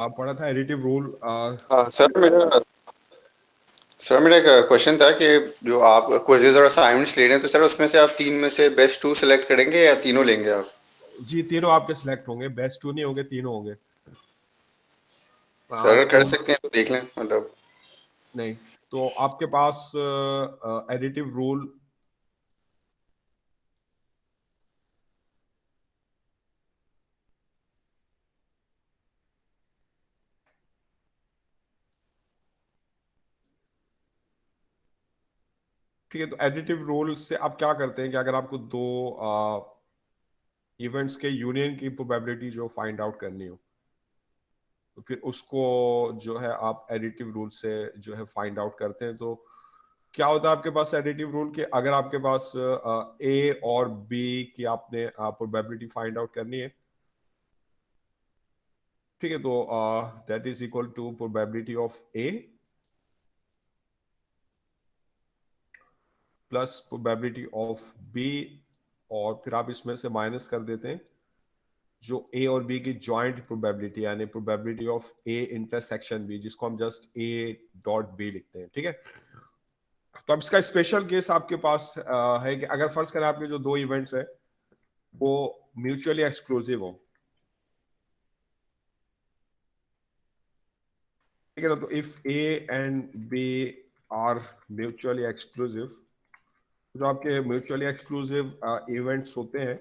आप पढ़ा था एडिटिव रूल। हाँ सर मेरा एक क्वेश्चन था कि जो आप क्विज़ेज़ और असाइनमेंट्स ले रहे हैं तो सर उसमें से आप तीन में से बेस्ट टू सेलेक्ट करेंगे या तीनों लेंगे आप? जी, तीनों आपके सिलेक्ट होंगे, बेस्ट टू नहीं होंगे, तीनों होंगे। सर अगर कर तो सकते हैं तो देख लें मतलब। नहीं, तो आपके पास एडिटिव रूल। ठीक है, तो एडिटिव रूल से आप क्या करते हैं कि अगर आपको दो इवेंट्स के यूनियन की प्रोबेबिलिटी जो फाइंड आउट करनी हो, तो फिर उसको जो है आप एडिटिव रूल से जो है फाइंड आउट करते हैं। तो क्या होता है आपके पास एडिटिव रूल के, अगर आपके पास ए और बी की आपने प्रोबेबिलिटी फाइंड आउट करनी है, ठीक है, तो that is equal to probability of A plus probability of B, और फिर आप इसमें से माइनस कर देते हैं जो ए और बी की जॉइंट प्रोबेबिलिटी, यानी probability of A intersection B, जिसको हम जस्ट ए डॉट बी लिखते हैं। ठीक है, तो अब इसका स्पेशल केस आपके पास है कि अगर फर्ज करें आपके जो दो इवेंट्स है वो म्यूचुअली एक्सक्लूसिव हो। ठीक है ना, तो if A and B are mutually exclusive, जो आपके म्यूचुअली एक्सक्लूसिव इवेंट्स होते हैं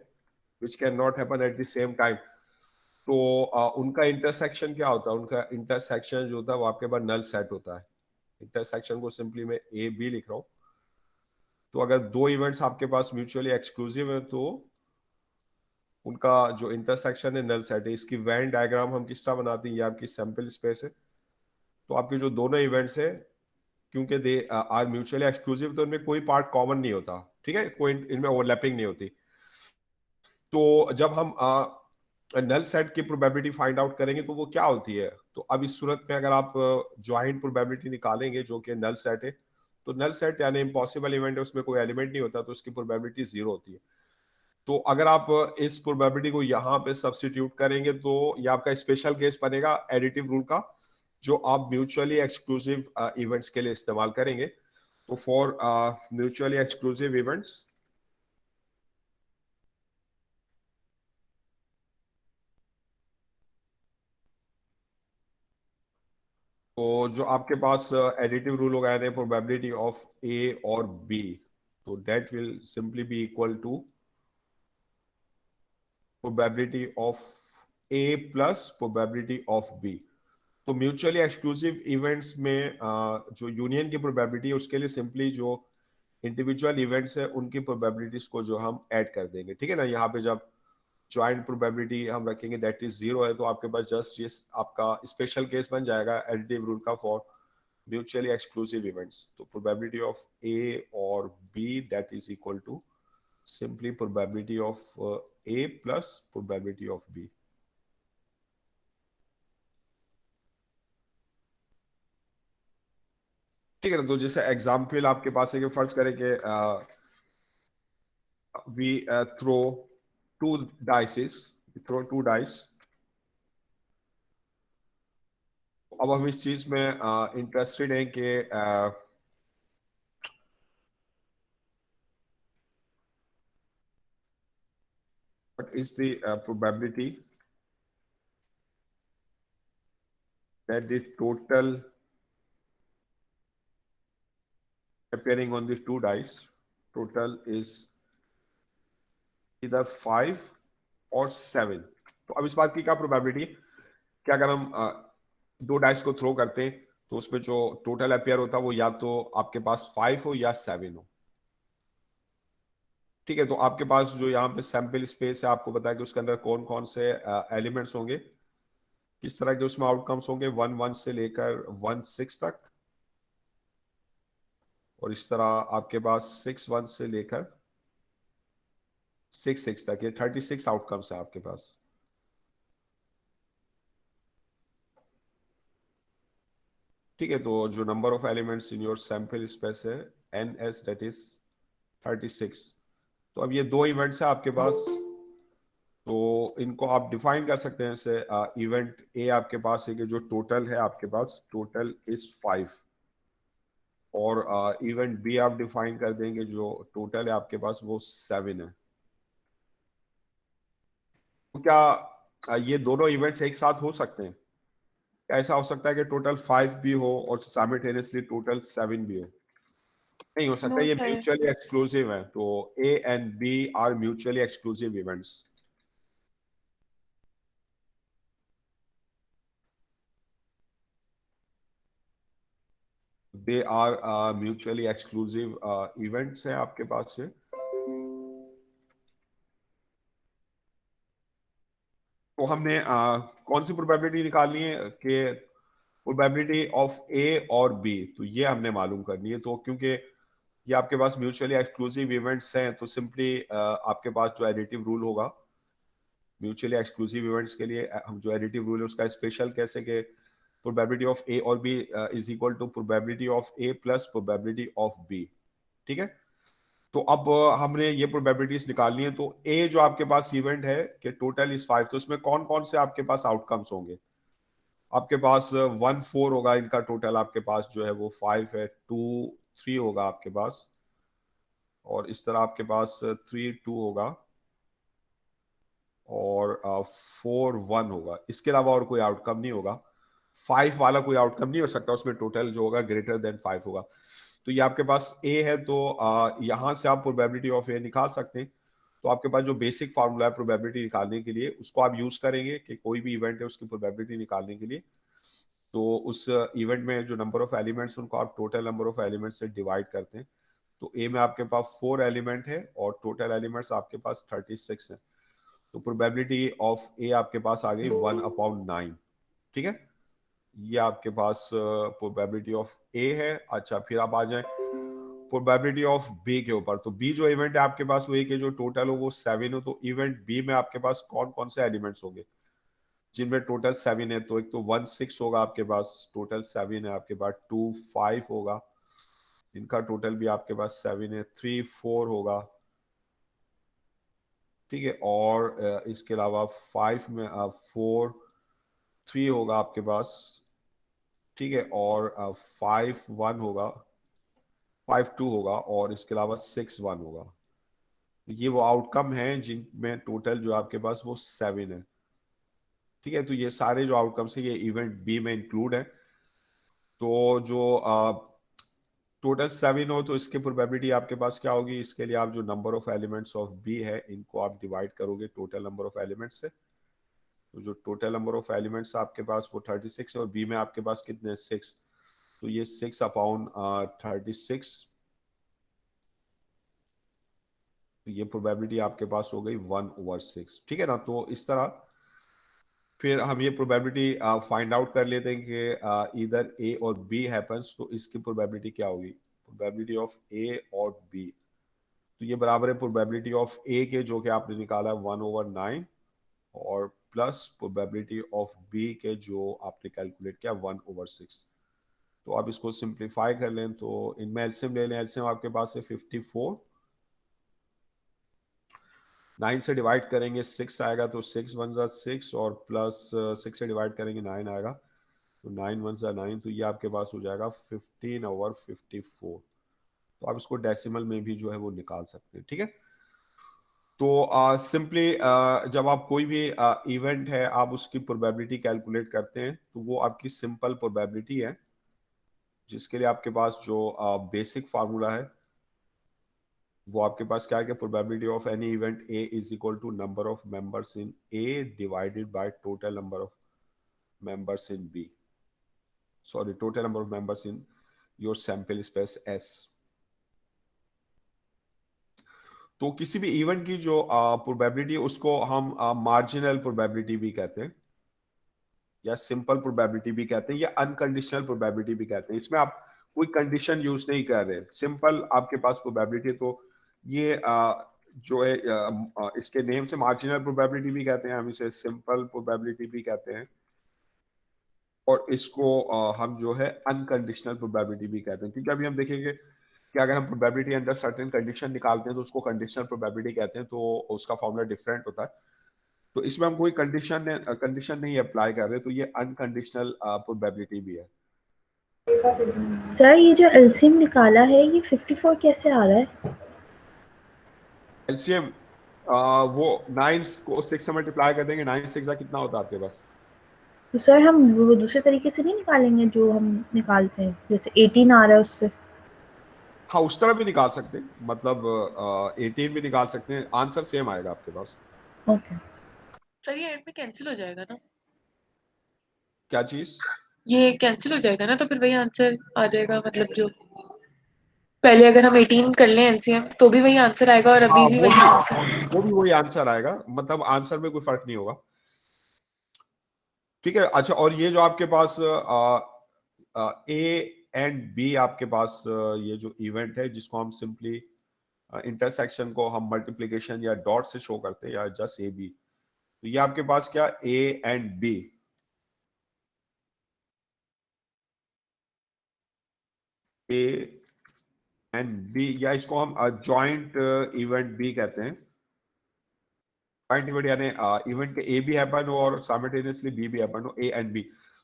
which can not happen at the same time, तो उनका इंटरसेक्शन क्या होता है? उनका इंटरसेक्शन जो होता है वो आपके पास नल सेट होता है। इंटरसेक्शन को सिंपली मैं ए बी लिख रहा हूँ। तो अगर दो इवेंट्स आपके पास म्यूचुअली एक्सक्लूसिव है तो उनका जो इंटरसेक्शन है नल सेट है। इसकी वेन डायग्राम हम किस तरह बनाते हैं, ये आपकी सैंपल स्पेस है। तो आपके जो दोनों इवेंट्स है, क्योंकि दे आर म्यूचुअली एक्सक्लूसिव, तो इनमें कोई पार्ट कॉमन नहीं होता। ठीक है, कोई इनमें ओवरलैपिंग नहीं होती। तो जब हम नल सेट की प्रोबेबिलिटी फाइंड आउट करेंगे तो वो क्या होती है, तो अब इस सूरत में अगर आप ज्वाइंट प्रोबेबिलिटी निकालेंगे जो कि नल सेट है, तो नल सेट यानी इम्पॉसिबल इवेंट है, उसमें कोई एलिमेंट नहीं होता, तो उसकी प्रोबेबिलिटी जीरो होती है। तो अगर आप इस प्रोबेबिलिटी को यहाँ पे सब्सटीट्यूट करेंगे तो ये आपका स्पेशल केस बनेगा एडिटिव रूल का, जो आप म्यूचुअली एक्सक्लूसिव इवेंट्स के लिए इस्तेमाल करेंगे। तो फॉर म्यूचुअली एक्सक्लूसिव इवेंट्स, तो जो आपके पास एडिटिव रूल होगा यानी प्रोबेबिलिटी ऑफ ए और बी, तो that will simply be equal to probability of A plus probability of B. तो म्यूचुअली एक्सक्लूसिव इवेंट्स में जो यूनियन की प्रोबेबिलिटी है उसके लिए सिंपली जो इंडिविजुअल इवेंट्स है उनकी प्रोबेबिलिटीज को जो हम ऐड कर देंगे। ठीक है ना, यहाँ पे जब ज्वाइंट प्रोबेबिलिटी हम रखेंगे दैट इज जीरो है, तो आपके पास जस्ट ये आपका स्पेशल केस बन जाएगा एडिटिव रूल का फॉर म्यूचुअली एक्सक्लूसिव इवेंट्स। तो प्रोबेबिलिटी ऑफ ए और B that is equal to simply probability of A plus probability of B. ठीक है ना, तो जैसे एग्जाम्पल आपके पास है कि फर्ज करें कि we throw two dices, throw two dice. अब हम इस चीज में इंटरेस्टेड हैं कि what is the probability that the total appearing on the two dice total is either 5 और 7। तो अब इस बात की क्या प्रोबेबिलिटी है कि अगर हम दो डाइस को थ्रो करते हैं तो उसमें जो टोटल अपेयर होता है वो या तो आपके पास 5 हो या 7 हो। ठीक है, तो आपके पास जो यहाँ पे सैंपल स्पेस है आपको पता है कि उसके अंदर कौन कौन से एलिमेंट्स होंगे, किस तरह के उसमें आउटकम्स होंगे, 1 1 से लेकर 1 6 तक, और इस तरह आपके पास 6 1 से लेकर 6 6 तक, ये 36 आउटकम्स है आपके पास। ठीक है, तो जो number of elements in your sample space है एन एस दैट इज 36। तो अब ये दो इवेंट्स है आपके पास, तो इनको आप डिफाइन कर सकते हैं जैसे इवेंट ए आपके पास है कि जो टोटल है आपके पास टोटल इज 5, और इवेंट बी आप डिफाइन कर देंगे जो टोटल है आपके पास वो 7 है। तो क्या ये दोनों इवेंट्स एक साथ हो सकते हैं? क्या ऐसा हो सकता है कि टोटल 5 भी हो और साइमल्टेनियसली टोटल 7 भी हो? नहीं हो सकता, नो ये सर। म्यूचुअली एक्सक्लूसिव है। तो A and B are mutually exclusive events. They are mutually exclusive events हैं आपके पास से। तो हमने कौन सी प्रोबेबिलिटी निकालनी है कि प्रोबेबिलिटी ऑफ ए और बी, तो ये हमने मालूम करनी है। तो क्योंकि ये आपके पास म्यूचुअली एक्सक्लूसिव इवेंट्स हैं तो सिंपली आपके पास जो एडिटिव रूल होगा म्यूचुअली एक्सक्लूसिव इवेंट्स के लिए, हम जो एडिटिव रूल है उसका स्पेशल कैसे कि प्रोबेबिलिटी ऑफ ए और B is equal to probability of A plus probability of B. ठीक है, तो अब हमने ये प्रोबेबिलिटीज निकालनी है। तो ए जो आपके पास इवेंट है कि टोटल इज 5, तो इसमें कौन कौन से आपके पास आउटकम्स होंगे? आपके पास 1 4 होगा, इनका टोटल आपके पास जो है वो 5 है। 2 3 होगा आपके पास, और इस तरह आपके पास 3 2 होगा, और 4 1 होगा। इसके अलावा और कोई आउटकम नहीं होगा। 5 वाला कोई आउटकम नहीं हो सकता, उसमें टोटल जो होगा ग्रेटर देन 5 होगा। तो ये आपके पास ए है, तो यहां से आप प्रोबेबिलिटी ऑफ ए निकाल सकते हैं। तो आपके पास जो बेसिक फार्मूला है प्रोबेबिलिटी निकालने के लिए उसको आप यूज करेंगे कि कोई भी इवेंट है उसकी प्रोबेबिलिटी निकालने के लिए। तो उस इवेंट में जो नंबर ऑफ एलिमेंट्स उनको आप टोटल नंबर ऑफ एलिमेंट्स से डिवाइड करते हैं। तो ए में आपके पास 4 एलिमेंट है और टोटल एलिमेंट्स आपके पास 36 है। तो प्रोबेबिलिटी ऑफ ए आपके पास आ गई 1/9। ठीक है, ये आपके पास प्रोबेबिलिटी ऑफ ए है। अच्छा, फिर आप आ जाएं प्रोबेबिलिटी ऑफ बी के ऊपर। तो बी जो इवेंट है आपके पास वो एक है जो टोटल हो वो 7 हो। तो इवेंट बी में आपके पास कौन कौन से एलिमेंट्स होंगे जिनमें टोटल 7 है? तो एक तो 1 6 होगा आपके पास, टोटल 7 है आपके पास। 2 5 होगा, इनका टोटल भी आपके पास 7 है। 3 4 होगा, ठीक है, और इसके अलावा 5 में 4 3 होगा आपके पास, ठीक है, और 5 1 होगा, 5 2 होगा, और इसके अलावा 6 1 होगा। ये वो आउटकम है जिनमें टोटल जो आपके पास वो 7 है। ठीक है, तो ये सारे जो आउटकम्स है ये इवेंट बी में इंक्लूड है। तो जो टोटल 7 हो तो इसकी प्रोबेबिलिटी आपके पास क्या होगी? इसके लिए आप जो number of elements of B है इनको आप डिवाइड करोगे टोटल नंबर ऑफ एलिमेंट्स से। तो जो टोटल नंबर ऑफ एलिमेंट्स आपके पास वो 36 है, और बी में आपके पास कितने? 6। तो ये 6/36, तो ये प्रोबेबिलिटी आपके पास हो गई 1/6। ठीक है ना? तो इस तरह फिर हम ये प्रोबेबिलिटी फाइंड आउट कर लेते हैं कि इधर ए और बी हैपन्स, तो इसकी प्रोबेबिलिटी क्या होगी? प्रोबेबिलिटी ऑफ ए और बी, तो ये बराबर है प्रोबेबिलिटी ऑफ ए के जो कि आपने निकाला 1/9, और प्लस प्रोबेबिलिटी ऑफ बी के जो आपने कैलकुलेट किया 1/6। तो आप इसको सिंप्लीफाई कर लें तो इनमें एलसीएम ले लें। एलसीएम आपके पास है 54, 9 से डिवाइड करेंगे 6 आएगा, तो 6 1 जा 6, और प्लस 6 से डिवाइड करेंगे 9 आएगा, तो 9 1 जा 9, तो ये आपके पास हो जाएगा 15/54। तो आप इसको डेसिमल में भी जो है वो निकाल सकते हैं। ठीक है, तो सिंपली जब आप कोई भी इवेंट है आप उसकी प्रोबेबिलिटी कैलकुलेट करते हैं तो वो आपकी सिंपल प्रोबेबिलिटी है, जिसके लिए आपके पास जो बेसिक फार्मूला है वो आपके पास क्या है कि probability of any event A is equal to number of members in A divided by total number of members in B, sorry total number of members in your sample space S. तो किसी भी event की जो probability है उसको हम marginal probability भी कहते हैं, या सिंपल प्रोबेबिलिटी भी कहते हैं, या अनकंडीशनल प्रोबेबिलिटी भी कहते हैं। इसमें आप कोई कंडीशन यूज नहीं कर रहे, सिंपल आपके पास प्रोबेबिलिटी। तो ये जो है इसके नेम से मार्जिनल प्रोबेबिलिटी भी कहते हैं, हम इसे सिंपल प्रोबेबिलिटी भी कहते हैं, और इसको हम जो है अनकंडीशनल प्रोबेबिलिटी भी कहते हैं। क्योंकि अभी हम देखेंगे कि अगर हम प्रोबेबिलिटी अंडर सर्टेन कंडीशन निकालते हैं तो उसको कंडीशनल प्रोबेबिलिटी कहते हैं, तो उसका फॉर्मूला डिफरेंट होता है। तो इसमें हम कोई कंडीशन नहीं अप्लाई कर रहे, तो ये अनकंडीशनल प्रोबेबिलिटी भी है। सर ये जो एलसीएम निकाला है ये 54 कैसे आ रहा है? एलसीएम वो 9 को 6 से मल्टीप्लाई कर देंगे, 9 6 कितना होता है आपके पास? तो सर हम वो दूसरे तरीके से नहीं निकालेंगे जो हम निकालते हैं, जैसे 18 आ रहा है उससे? हाँ, उस तरह भी निकाल सकते हैं, मतलब 18 भी निकाल सकते हैं, आंसर सेम आएगा आपके पास। ओके सर ये एंड में कैंसिल हो जाएगा ना? क्या चीज? ये कैंसिल हो जाएगा ना, तो फिर वही आंसर आ जाएगा, मतलब जो पहले अगर हम 18 कर लें एलसीएम तो भी वही आंसर आएगा और अभी हाँ, भी वही आंसर। वो भी वही आंसर आएगा, मतलब आंसर में कोई फर्क नहीं होगा। ठीक है, अच्छा, और ये जो आपके पास ए एंड बी आपके पास ये जो इवेंट है जिसको हम सिंपली इंटरसेक्शन को हम मल्टीप्लिकेशन या डॉट से शो करते हैं, या जस्ट ए बी, तो ये आपके पास क्या A and B, A and B, या इसको हम जॉइंट इवेंट बी कहते हैं। जॉइंट इवेंट यानी इवेंट के ए भी हैपन हो और साइमल्टेनियसली बी भी हैपन हो, ए एंड बी,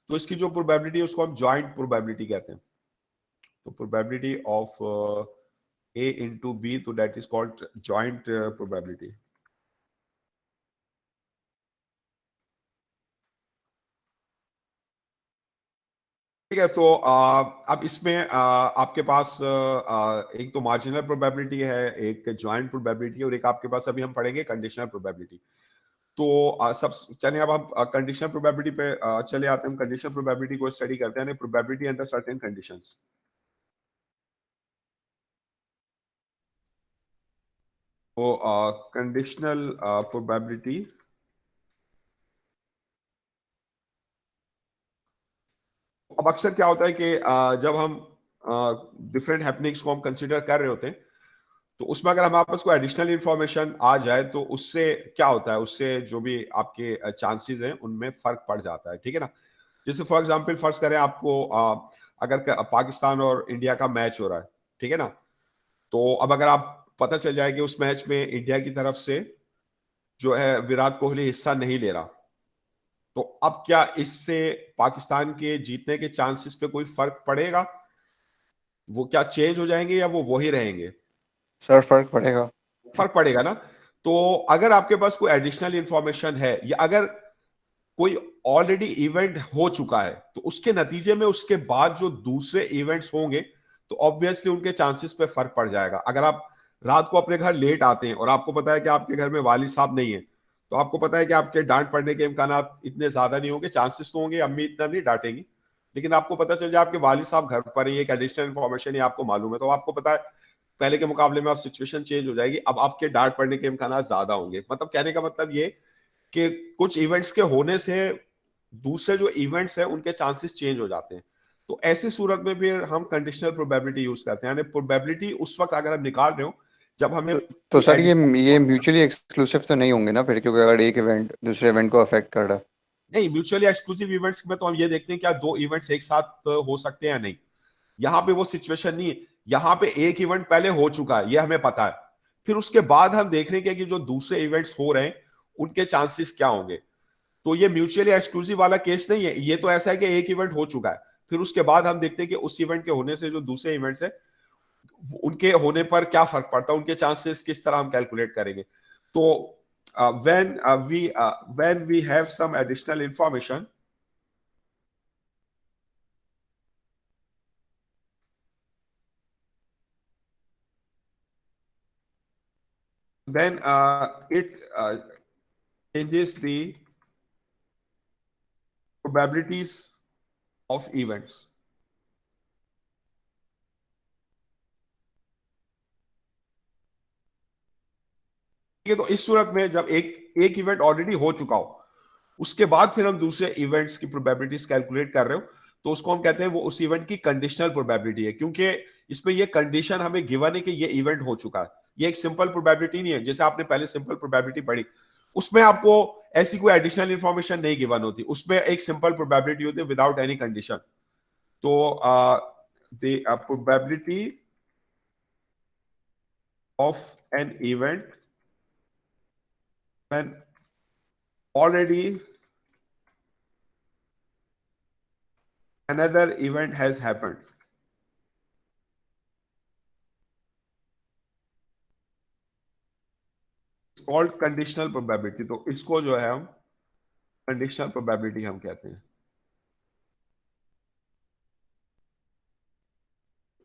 तो इसकी जो प्रोबेबिलिटी है उसको हम जॉइंट प्रोबेबिलिटी कहते हैं। तो probability of A into B, तो that is called joint probability. ठीक है, तो अब इसमें आपके पास एक तो मार्जिनल प्रोबेबिलिटी है, एक जॉइंट प्रोबेबिलिटी है, और एक आपके पास अभी हम पढ़ेंगे कंडीशनल प्रोबेबिलिटी। तो सब चलिए, अब हम कंडीशनल प्रोबेबिलिटी पे चले आते हैं। हम कंडीशनल प्रोबेबिलिटी को स्टडी करते हैं, प्रोबेबिलिटी अंडर सर्टेन कंडीशंस। तो कंडीशनल प्रोबेबिलिटी, अब अक्सर क्या होता है कि जब हम डिफरेंट हैपनिंग्स को हम कंसीडर कर रहे होते हैं, तो उसमें अगर हमारे पास कोई एडिशनल इंफॉर्मेशन आ जाए तो उससे क्या होता है, उससे जो भी आपके चांसेस हैं उनमें फर्क पड़ जाता है। ठीक है ना? जैसे फॉर एग्जांपल फर्ज करें आपको अगर पाकिस्तान और इंडिया का मैच हो रहा है, ठीक है ना, तो अब अगर आप पता चल जाए कि उस मैच में इंडिया की तरफ से जो है विराट कोहली हिस्सा नहीं ले रहा, तो अब क्या इससे पाकिस्तान के जीतने के चांसेस पे कोई फर्क पड़ेगा? वो क्या चेंज हो जाएंगे या वो वही रहेंगे? सर फर्क पड़ेगा। फर्क पड़ेगा ना। तो अगर आपके पास कोई एडिशनल इंफॉर्मेशन है, या अगर कोई ऑलरेडी इवेंट हो चुका है, तो उसके नतीजे में उसके बाद जो दूसरे इवेंट्स होंगे, तो ऑब्वियसली उनके चांसेस पे फर्क पड़ जाएगा। अगर आप रात को अपने घर लेट आते हैं और आपको पता है कि आपके घर में वाली साहब नहीं है, तो आपको पता है कि आपके डांट पड़ने के इम्कान इतने ज्यादा नहीं होंगे, चांसेस तो होंगे अम्मी इतना नहीं डांटेंगी, लेकिन आपको पता चल जाए आपके वाली साहब घर पर ही, एक एडिशनल इन्फॉर्मेशन आपको मालूम है, तो आपको पता है पहले के मुकाबले में अब सिचुएशन चेंज हो जाएगी, अब आपके डांट पड़ने के इम्कान ज्यादा होंगे। मतलब कहने का मतलब ये कि कुछ इवेंट्स के होने से दूसरे जो इवेंट्स हैं उनके चांसेस चेंज हो जाते हैं। तो ऐसी सूरत में फिर हम कंडीशनल प्रोबेबिलिटी यूज करते हैं, यानी प्रोबेबिलिटी उस वक्त अगर हम निकाल रहे हो जब हमें तो सर ये म्यूचुअली एक्सक्लूसिव तो नहीं होंगे ना फिर, क्योंकि अगर एक इवेंट दूसरे इवेंट को अफेक्ट कर रहा है। नहीं, म्यूचुअली एक्सक्लूसिव इवेंट्स में तो हम ये देखते हैं क्या दो इवेंट्स एक साथ हो सकते हैं या नहीं। यहाँ पे वो सिचुएशन नहीं है, यहाँ पे एक इवेंट पहले हो चुका है, ये हमें पता है, फिर उसके बाद हम देख रहे हैं कि जो दूसरे इवेंट्स हो रहे हैं उनके चांसेस क्या होंगे। तो ये म्यूचुअली एक्सक्लूसिव वाला केस नहीं है, ये तो ऐसा है कि एक इवेंट हो चुका है, फिर उसके बाद हम देखते हैं कि उस इवेंट के होने से जो दूसरे इवेंट्स है उनके होने पर क्या फर्क पड़ता है, उनके चांसेस किस तरह हम कैलकुलेट करेंगे। तो when we have some additional information, then it changes the probabilities of events. ठीक है, तो इस सूरत में जब एक इवेंट ऑलरेडी हो चुका हो, उसके बाद फिर हम दूसरे इवेंट्स की प्रोबेबिलिटीज कैलकुलेट कर रहे हो, तो उसको हम कहते हैं वो उस इवेंट की कंडीशनल प्रोबेबिलिटी है, क्योंकि इसमें ये कंडीशन हमें गिवन है कि ये इवेंट हो चुका है। ये एक सिंपल प्रोबेबिलिटी नहीं है, जैसे आपने पहले सिंपल प्रोबेबिलिटी पढ़ी, उसमें आपको ऐसी कोई एडिशनल इंफॉर्मेशन नहीं गिवन होती, उसमें एक सिंपल प्रोबेबिलिटी होती है विदाउट एनी कंडीशन। तो the probability of an event when already another event has happened. It's called conditional probability. तो इसको जो है हम कंडीशनल प्रोबेबिलिटी हम कहते हैं.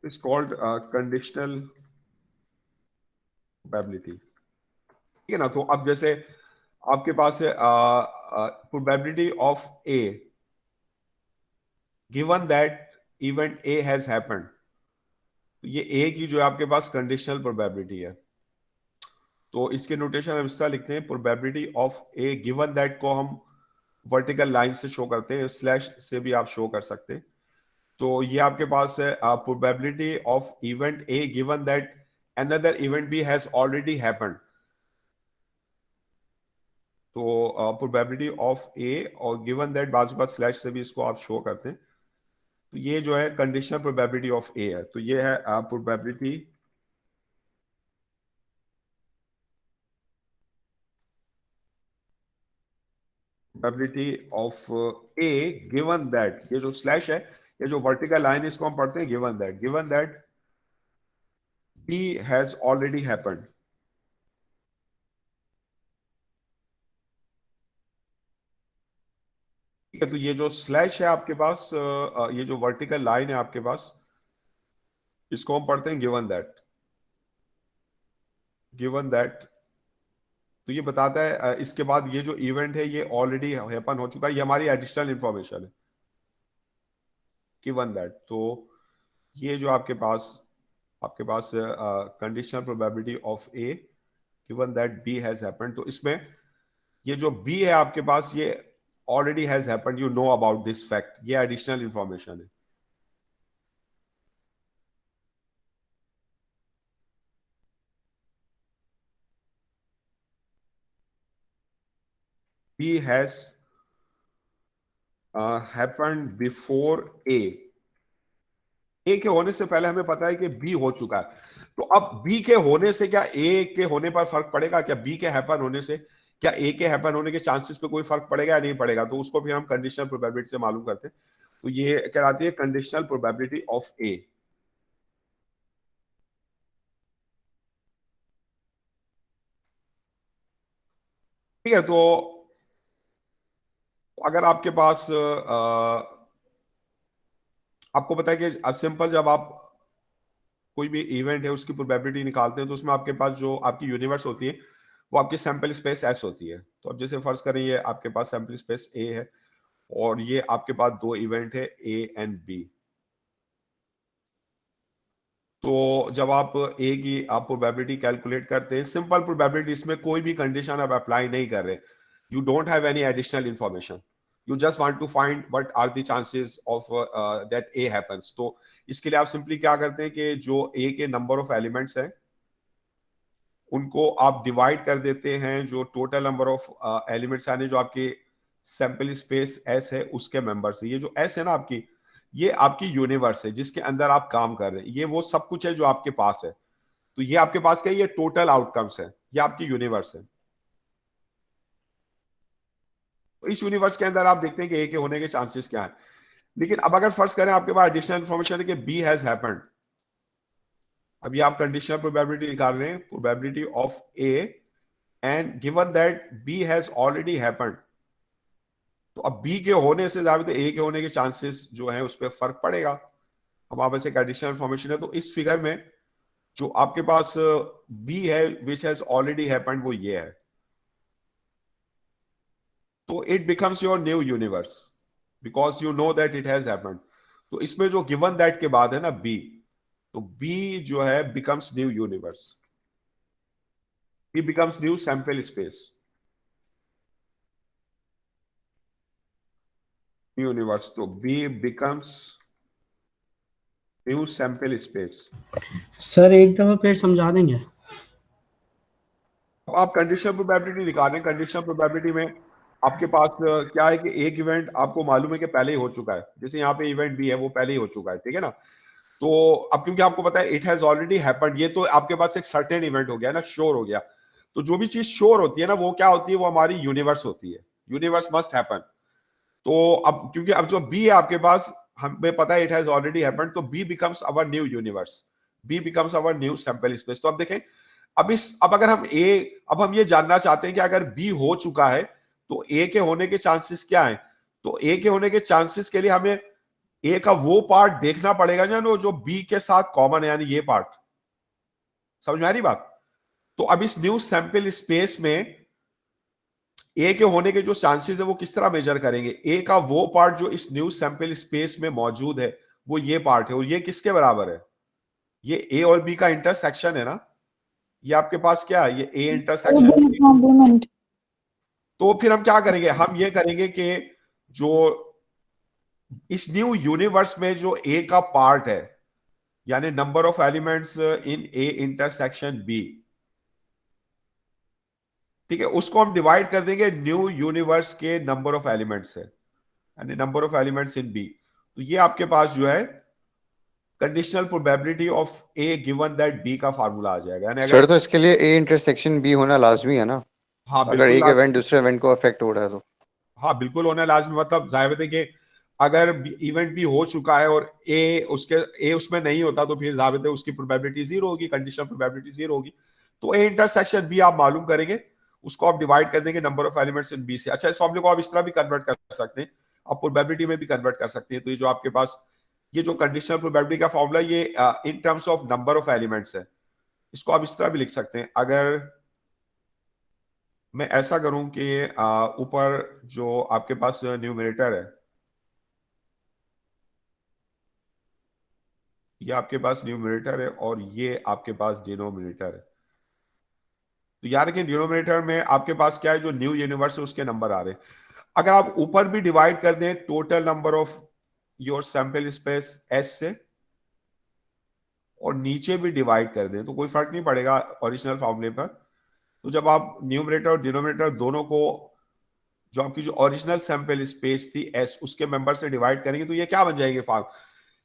It's called conditional probability. ठीक है ना. तो अब जैसे आपके पास है probability of A given that event A has happened. तो ये A की जो है आपके पास कंडीशनल प्रोबेबिलिटी है. तो इसके नोटेशन हम इस तरह लिखते हैं, probability of A given that को हम वर्टिकल लाइन से शो करते हैं, स्लैश से भी आप शो कर सकते हैं. तो ये आपके पास है probability of event A given that another event B has already happened. तो प्रोबेबिलिटी ऑफ A और गिवन दैट बाजू का स्लैश से भी इसको आप शो करते हैं. तो ये जो है कंडीशनल प्रोबेबिलिटी ऑफ A है. तो ये है probability of A given that, ये जो स्लैश है, ये जो वर्टिकल लाइन है, इसको हम पढ़ते हैं given that B has already happened. ठीक है. तो ये जो स्लैश है आपके पास, ये जो वर्टिकल लाइन है आपके पास, इसको हम पढ़ते हैं गिवन दैट. तो ये बताता है इसके बाद ये जो इवेंट है ये ऑलरेडी हैपन हो चुका है. ये हमारी एडिशनल इंफॉर्मेशन है गिवन दैट. तो ये जो आपके पास conditional probability of A given that B has happened. तो इसमें ये जो B है आपके पास, ये already has happened, you know about this fact. ये एडिशनल इंफॉर्मेशन है. B has happened before A. A के होने से पहले हमें पता है कि B हो चुका है. तो अब B के होने से क्या A के होने पर फर्क पड़ेगा? क्या B के हैपन होने से क्या A के हैपन होने के चांसेस पे कोई फर्क पड़ेगा या नहीं पड़ेगा? तो उसको भी हम कंडीशनल प्रोबेबिलिटी से मालूम करते हैं. तो ये कहलाती है कंडीशनल प्रोबेबिलिटी ऑफ A. ठीक है. तो अगर आपके पास आपको पता है कि सिंपल जब आप कोई भी इवेंट है उसकी प्रोबेबिलिटी निकालते हैं, तो उसमें आपके पास जो आपकी यूनिवर्स होती है वो आपकी सैंपल स्पेस S होती है. तो अब जैसे फर्ज करें ये आपके पास सैंपल स्पेस A है और ये आपके पास दो इवेंट है A एंड B. तो जब आप A की आप प्रोबेबिलिटी कैलकुलेट करते हैं, सिंपल प्रोबेबिलिटी, इसमें कोई भी कंडीशन आप अप्लाई नहीं कर रहे, you don't have any additional information, you just want to find what are the chances of that A happens. तो इसके लिए आप सिंपली क्या करते हैं कि जो A के नंबर ऑफ एलिमेंट्स हैं उनको आप डिवाइड कर देते हैं जो टोटल नंबर ऑफ एलिमेंट्स यानी जो आपके सैंपल स्पेस S है उसके मेंबर से. ये जो S है ना आपकी, ये आपकी यूनिवर्स है जिसके अंदर आप काम कर रहे हैं. ये वो सब कुछ है जो आपके पास है. तो ये आपके पास क्या है? ये टोटल आउटकम्स है, ये आपकी यूनिवर्स है. तो इस यूनिवर्स के अंदर आप देखते हैं कि A के होने के चांसेस क्या है. लेकिन अब अगर फर्स्ट करें आपके पास एडिशनल इंफॉर्मेशन है कि B हैज हैपेंड. अभी आप कंडीशनल प्रोबेबिलिटी निकाल रहे हैं, probability of A and given that B has already happened. तो अब B के होने से ज्यादा A के होने के चांसेस जो है उस पर फर्क पड़ेगा. हमारे पास एक एडिशनल इंफॉर्मेशन है. तो इस फिगर में जो आपके पास B है विच हैज ऑलरेडी हैपेंड, वो ये है. तो it becomes your new universe because you know that it has happened. तो इसमें जो गिवन दैट के बाद है ना B, तो B जो है becomes new universe, B becomes new sample space, new universe. तो B becomes new sample space. Sir एक दफा फिर समझा देंगे. आप कंडीशनल प्रोबेबिलिटी निकालें. कंडीशनल प्रोबेबिलिटी में आपके पास क्या है कि एक इवेंट आपको मालूम है कि पहले ही हो चुका है. जैसे यहाँ पे इवेंट भी है वो पहले ही हो चुका है, ठीक है ना. तो अब क्योंकि आपको पता है इट हैज ऑलरेडी हैपेंड, ये तो आपके पास एक सर्टेन इवेंट हो गया ना, श्योर हो गया. तो जो भी चीज श्योर होती है ना वो क्या होती है? वो हमारी यूनिवर्स होती है. Universe must happen. तो अब क्योंकि अब जो बी है आपके पास, हमें पता है इट हैज ऑलरेडी हैपेंड, तो B becomes our new universe, B becomes our new sample space. तो अब देखें, अब अगर हम अब हम ये जानना चाहते हैं कि अगर बी हो चुका है तो ए के होने के चांसेस क्या है। तो ए के होने के चांसेस के लिए हमें ए का वो पार्ट देखना पड़ेगा जो बी के साथ कॉमन है, यानी ये पार्ट। समझ में आ रही बात? तो अब इस न्यू सैंपल स्पेस में ए के होने के जो चांसेस है वो किस तरह मेजर करेंगे। ए का वो पार्ट जो इस न्यू सैंपल स्पेस में मौजूद है वो ये पार्ट है, और ये किसके बराबर है, ये ए और बी का इंटरसेक्शन है ना। ये आपके पास क्या है, ये ए इंटरसेक्शन। तो फिर हम क्या करेंगे, हम ये करेंगे कि जो इस न्यू यूनिवर्स में जो ए का पार्ट है, यानी number of elements in A intersection B, ठीक है, उसको हम डिवाइड कर देंगे न्यू यूनिवर्स के नंबर ऑफ एलिमेंट्स से, यानी number of elements in B. तो ये आपके पास जो है conditional probability of A given that B का फार्मूला आ जाएगा। यानी सर तो इसके लिए ए इंटरसेक्शन बी होना लाजमी है ना? हाँ, अगर एक इवेंट दूसरे इवेंट को अफेक्ट हो रहा है तो हाँ बिल्कुल होना लाजमी, मतलब जाहिर है कि अगर इवेंट भी हो चुका है और ए उसमें नहीं होता तो फिर जाहिर है उसकी प्रोबेबिलिटी जीरो होगी, कंडीशनल प्रोबेबिलिटी जीरो होगी। तो ए इंटरसेक्शन बी आप मालूम करेंगे, उसको आप डिवाइड कर देंगे number of elements in B से। अच्छा, इस फॉर्मूले को आप इस तरह भी कन्वर्ट कर सकते हैं, आप प्रोबेबिलिटी में भी कन्वर्ट कर सकते हैं। तो ये जो आपके पास ये जो कंडीशनल प्रोबेबिलिटी का फॉर्मूला, ये इन terms of number of elements है, इसको आप इस तरह भी लिख सकते हैं। अगर मैं ऐसा करूं कि ऊपर जो आपके पास न्यूमरेटर है, ये आपके पास न्यूमरेटर है और ये आपके पास डिनोमिनेटर है। तो याद रखें डिनोमिनेटर में आपके पास क्या है, जो न्यू यूनिवर्स है उसके नंबर आ रहे हैं। अगर आप ऊपर भी डिवाइड कर दें total number of your sample space S से, और नीचे भी डिवाइड कर दें, तो कोई फर्क नहीं पड़ेगा ओरिजिनल फॉर्मूले पर। तो जब आप न्यूमरेटर और डिनोमिनेटर दोनों को, जो आपकी जो ओरिजिनल सैंपल स्पेस थी एस, उसके मेंबर से डिवाइड करेंगे, तो ये क्या बन जाएगी फॉर्म,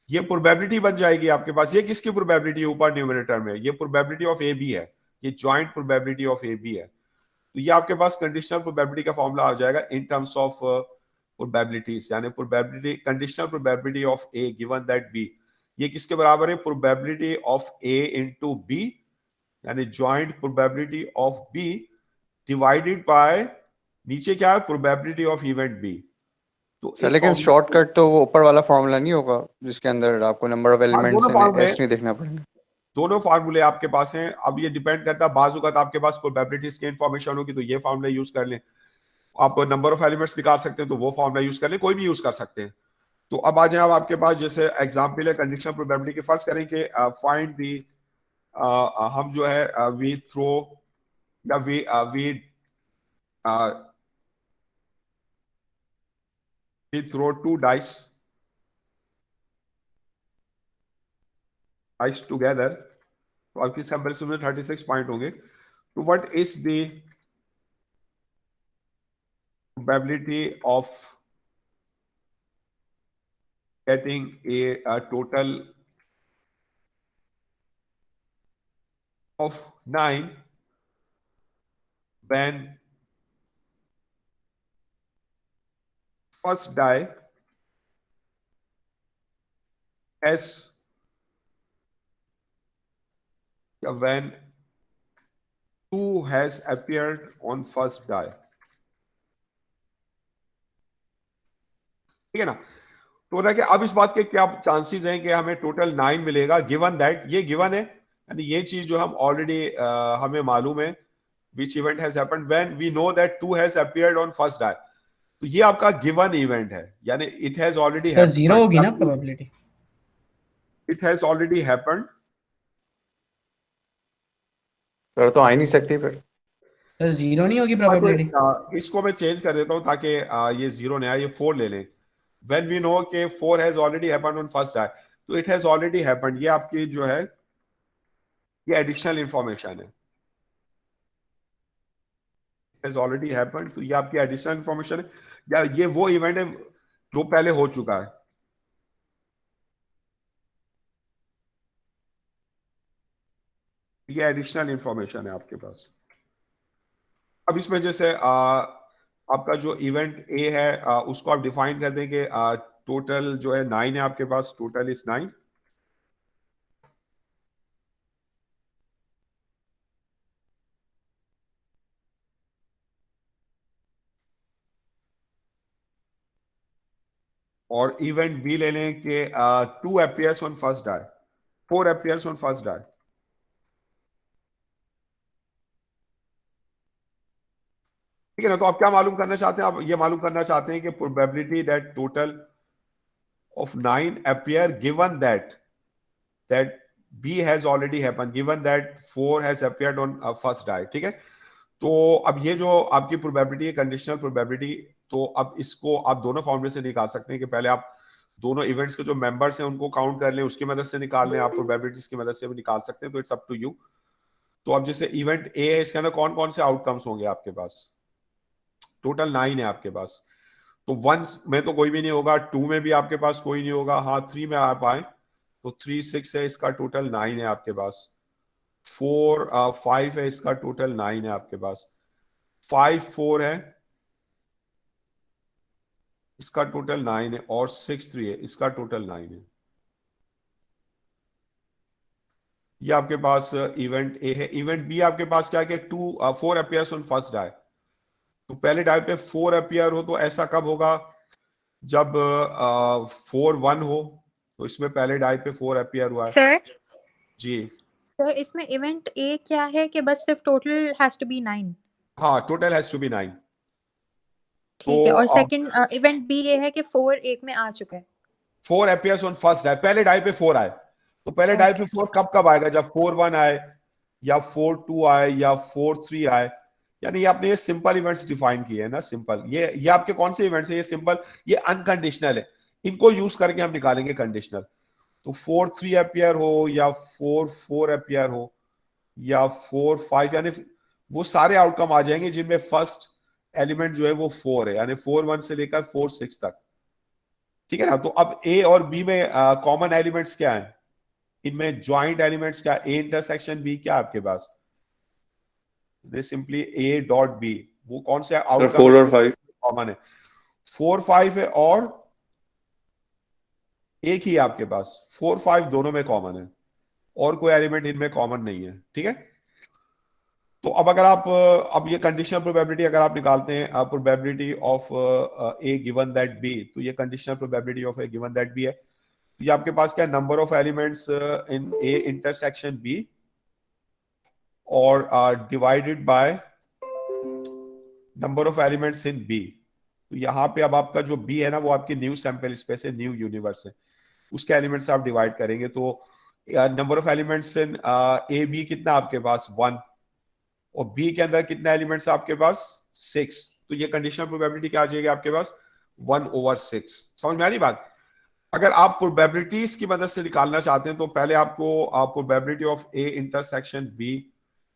ये प्रोबेबिलिटी बन जाएगी आपके पास। ये किसकी प्रोबेबिलिटी है ऊपर न्यूमरेटर में, ये प्रोबेबिलिटी ऑफ ए बी है, ये joint probability of A B है। तो ये आपके पास कंडीशनल प्रोबेबिलिटी का फॉर्मूला आ जाएगा इन टर्म्स ऑफ प्रोबेबिलिटीज, यानी probability conditional probability of A given that B, ये किसके बराबर है, probability of A into B, यानी joint probability of B divided by नीचे क्या है, प्रोबेबिलिटी ऑफ इवेंट बी। तो सर लेकिन शॉर्टकट तो वो ऊपर वाला फॉर्मूला नहीं होगा जिसके अंदर आपको नंबर ऑफ एलिमेंट्स में एस नहीं देखना पड़ेगा? दोनों फार्मूले आपके पास हैं। अब ये डिपेंड करता है, बाजू का आपके पास प्रोबेबिलिटीज की इंफॉर्मेशन होगी तो ये फार्मूला यूज कर लें, आप नंबर ऑफ एलिमेंट्स निकाल सकते हैं तो वो फार्मूला यूज कर लें, कोई भी यूज कर सकते हैं। तो अब आ जाए, अब आपके पास जैसे एग्जांपल है कंडीशनल प्रोबेबिलिटी के, फर्ज करें कि फाइंड दी, हम जो है वी थ्रो या we throw two dice together, तो आपकी सैंपल में 36 पॉइंट होंगे। तो what is the probability of getting a total of 9 when first die has, when 2 has appeared on first die, ठीक है ना। तो ना कि अब इस बात के क्या चांसेस हैं कि हमें टोटल 9 मिलेगा, गिवन दैट, ये गिवन है, यानी ये चीज जो हम ऑलरेडी हमें मालूम है, which event has happened when we know that 2 has appeared on first die। तो ये आपका गिवन इवेंट है, यानी it has already sir zero होगी ना probability? It has already happened. Sir तो आ ही नहीं सकती फिर। सर जीरो नहीं होगी प्रोबेबिलिटी? इसको मैं चेंज कर देता हूं ताकि ये जीरो नहीं आए, ये 4 ले लें। व्हेन वी नो के 4 has already happened on first die, तो इट हैज ऑलरेडी हैपेंड, ये आपकी जो है ये एडिशनल इंफॉर्मेशन है, हैज ऑलरेडी हैपेंड, तो ये आपकी एडिशनल इंफॉर्मेशन है, या ये वो इवेंट है जो पहले हो चुका है। ये एडिशनल इंफॉर्मेशन है आपके पास। अब इसमें जैसे आपका जो इवेंट ए है उसको आप डिफाइन कर दें कि टोटल जो है 9 है आपके पास, टोटल इज 9। और इवेंट बी ले लें कि 2 appears on first die, 4 appears on first die. ठीक है ना? तो आप क्या मालूम करना चाहते हैं? आप ये मालूम करना चाहते हैं कि probability that total of 9 appear given that B has already happened, given that 4 has appeared on first die। ठीक है, तो अब ये जो आपकी प्रोबेबिलिटी है, कंडीशनल प्रोबेबिलिटी, तो अब इसको आप दोनों फॉर्मूले से निकाल सकते हैं कि पहले आप दोनों इवेंट्स के जो मेंबर्स हैं उनको काउंट कर लें, उसकी मदद से निकाल लें, आप प्रोबेबिलिटीज की मदद से भी निकाल सकते हैं, तो इट्स अप टू यू। तो अब जैसे इवेंट ए है, इसके अंदर कौन कौन से आउटकम्स होंगे आपके पास? टोटल 9 है आपके पास, तो 1 में तो कोई भी नहीं होगा, 2 में भी आपके पास कोई नहीं होगा, हाँ 3 में आप आए तो 3 6 है, इसका टोटल 9 है आपके पास। 4 5 है, इसका टोटल 9 है आपके पास। 5 4 है, इसका टोटल 9 है, और 6 3 है, इसका टोटल 9 है। ये आपके पास इवेंट ए है। इवेंट बी आपके पास क्या है कि 4 अपीयर्स ऑन फर्स्ट डाई। तो पहले डाई पे 4 अपीयर हो, तो ऐसा कब होगा? जब 4 1 हो, तो इसमें पहले डाई पे 4 अपीयर हुआ है। सर जी सर इसमें इवेंट ए क्या है कि बस सिर्फ टोटल हैज टू बी 9? हाँ, टोटल हैज टू बी 9। ठीक है, और तो सेकंड इवेंट बी ये है कि 4 एक में आ चुका है। 4 अपीयर्स ऑन फर्स्ट डाई, पहले डाई पे 4 आए, तो पहले डाई पे 4 कब कब आएगा? जब 4 1 आए, या 4 2 आए, या 4 3 आए। यानी ये आपने ये सिंपल इवेंट्स डिफाइन किए हैं ना, सिंपल। ये आपके कौन से इवेंट्स है? ये सिंपल, ये अनकंडीशनल है, इनको यूज करके हम निकालेंगे कंडीशनल। तो 4 3 अपीयर हो, या 4 4 अपीयर हो, या 4 5, यानी वो सारे आउटकम आ जाएंगे जिनमें फर्स्ट एलिमेंट जो है वो 4 है, यानी 4 1 से लेकर 4 6 तक। ठीक है ना? तो अब ए और बी में कॉमन एलिमेंट्स क्या है? इनमें ज्वाइंट एलिमेंट्स क्या? ए इंटरसेक्शन बी क्या आपके पास? सिंपली ए डॉट बी, वो कौन से आउटकम 4 और 5 कॉमन है? 4 5 है, और एक ही है आपके पास। 4 5 दोनों में कॉमन है, और कोई एलिमेंट इनमें कॉमन नहीं है। ठीक है, तो अब अगर आप अब ये कंडीशनल प्रोबेबिलिटी अगर आप निकालते हैं, probability of A given that B, तो ये conditional probability of A given that B है। तो ये आपके पास क्या? Number of elements in A intersection B, और divided by number of elements in B. तो यहाँ पे अब आपका जो बी है ना, वो आपकी न्यू सैंपल स्पेस है, न्यू यूनिवर्स है, उसके एलिमेंट्स आप डिवाइड करेंगे। तो number of elements in A B कितना आपके पास? 1, और बी के अंदर कितने एलिमेंट्स आपके पास? 6। तो ये कंडीशनल प्रोबेबिलिटी क्या आ जाएगी आपके पास? 1/6। समझ में आ रही बात? अगर आप प्रोबेबिलिटीज की मदद से निकालना चाहते हैं, तो पहले आपको probability of A intersection B